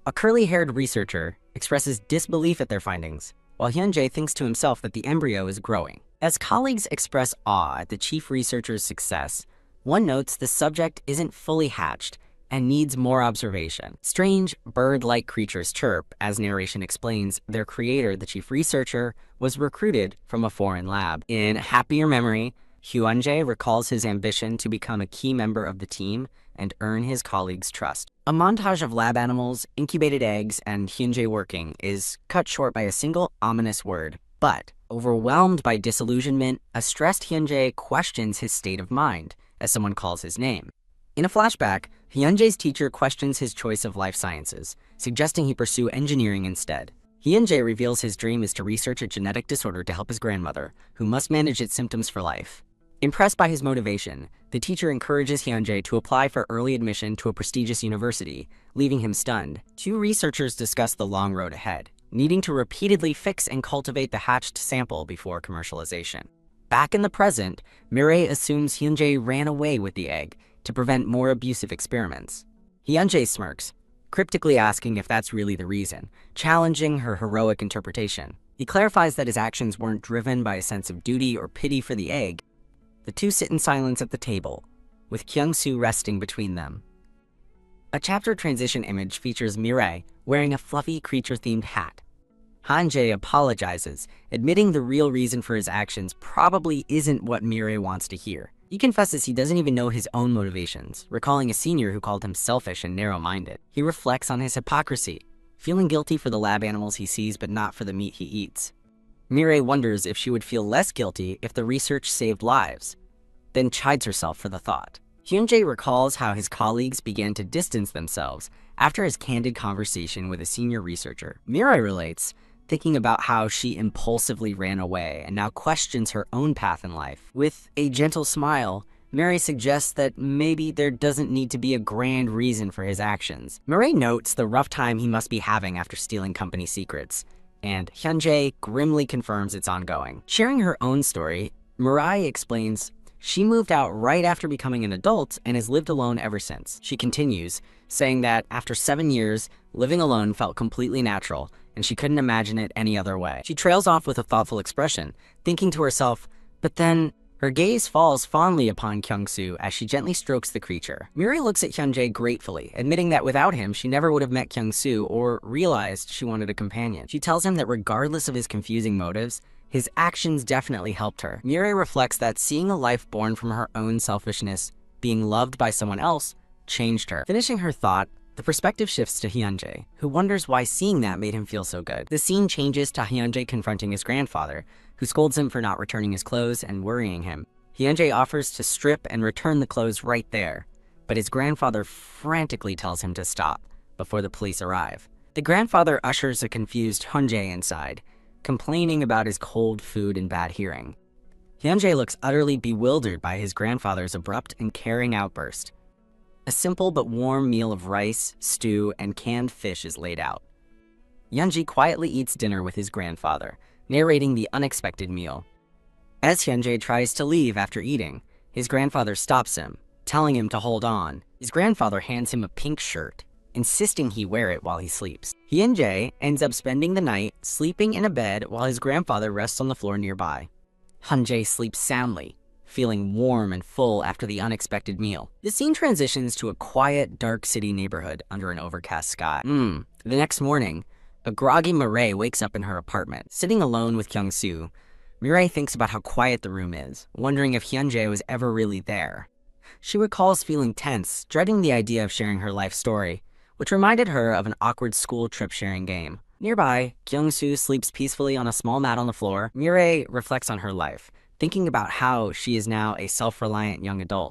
A curly-haired researcher expresses disbelief at their findings, while Hyunjae thinks to himself that the embryo is growing. As colleagues express awe at the chief researcher's success, one notes the subject isn't fully hatched, and needs more observation. Strange, bird-like creatures chirp. As narration explains, their creator, the chief researcher, was recruited from a foreign lab. In happier memory, Hyunjae recalls his ambition to become a key member of the team and earn his colleagues' trust. A montage of lab animals, incubated eggs, and Hyunjae working is cut short by a single ominous word. But, overwhelmed by disillusionment, a stressed Hyunjae questions his state of mind as someone calls his name. In a flashback, Hyunjae's teacher questions his choice of life sciences, suggesting he pursue engineering instead. Hyunjae reveals his dream is to research a genetic disorder to help his grandmother, who must manage its symptoms for life. Impressed by his motivation, the teacher encourages Hyunjae to apply for early admission to a prestigious university, leaving him stunned. Two researchers discuss the long road ahead, needing to repeatedly fix and cultivate the hatched sample before commercialization. Back in the present, Mireille assumes Hyunjae ran away with the egg to prevent more abusive experiments. Hyunjae smirks, cryptically asking if that's really the reason, challenging her heroic interpretation. He clarifies that his actions weren't driven by a sense of duty or pity for the egg. The two sit in silence at the table, with Kyung-soo resting between them. A chapter transition image features Mireille wearing a fluffy creature-themed hat. Hyunjae apologizes, admitting the real reason for his actions probably isn't what Mireille wants to hear. He confesses he doesn't even know his own motivations, recalling a senior who called him selfish and narrow-minded. He reflects on his hypocrisy, feeling guilty for the lab animals he sees but not for the meat he eats. Mireille wonders if she would feel less guilty if the research saved lives, then chides herself for the thought. Hyunjae recalls how his colleagues began to distance themselves after his candid conversation with a senior researcher. Mireille relates, thinking about how she impulsively ran away and now questions her own path in life. With a gentle smile, Mireille suggests that maybe there doesn't need to be a grand reason for his actions. Mireille notes the rough time he must be having after stealing company secrets, and Hyunjae grimly confirms it's ongoing. Sharing her own story, Mireille explains she moved out right after becoming an adult and has lived alone ever since. She continues, saying that after 7 years, living alone felt completely natural, and she couldn't imagine it any other way. She trails off with a thoughtful expression, thinking to herself, but then her gaze falls fondly upon Kyung-soo as she gently strokes the creature. Mireille looks at Hyunjae gratefully, admitting that without him, she never would have met Kyung-soo or realized she wanted a companion. She tells him that regardless of his confusing motives, his actions definitely helped her. Mireille reflects that seeing a life born from her own selfishness, being loved by someone else, changed her. Finishing her thought, the perspective shifts to Hyunjae, who wonders why seeing that made him feel so good. The scene changes to Hyunjae confronting his grandfather, who scolds him for not returning his clothes and worrying him. Hyunjae offers to strip and return the clothes right there, but his grandfather frantically tells him to stop before the police arrive. The grandfather ushers a confused Hyunjae inside, complaining about his cold food and bad hearing. Hyunjae looks utterly bewildered by his grandfather's abrupt and caring outburst. A simple but warm meal of rice, stew, and canned fish is laid out. Hyunjae quietly eats dinner with his grandfather, narrating the unexpected meal. As Hyunjae tries to leave after eating, his grandfather stops him, telling him to hold on. His grandfather hands him a pink shirt, insisting he wear it while he sleeps. Hyunjae ends up spending the night sleeping in a bed while his grandfather rests on the floor nearby. Hyunjae sleeps soundly, feeling warm and full after the unexpected meal. The scene transitions to a quiet, dark city neighborhood under an overcast sky. The next morning, a groggy Mireille wakes up in her apartment. Sitting alone with Kyung-soo, Mireille thinks about how quiet the room is, wondering if Hyunjae was ever really there. She recalls feeling tense, dreading the idea of sharing her life story, which reminded her of an awkward school trip sharing game. Nearby, Kyung-soo sleeps peacefully on a small mat on the floor. Mireille reflects on her life, thinking about how she is now a self-reliant young adult.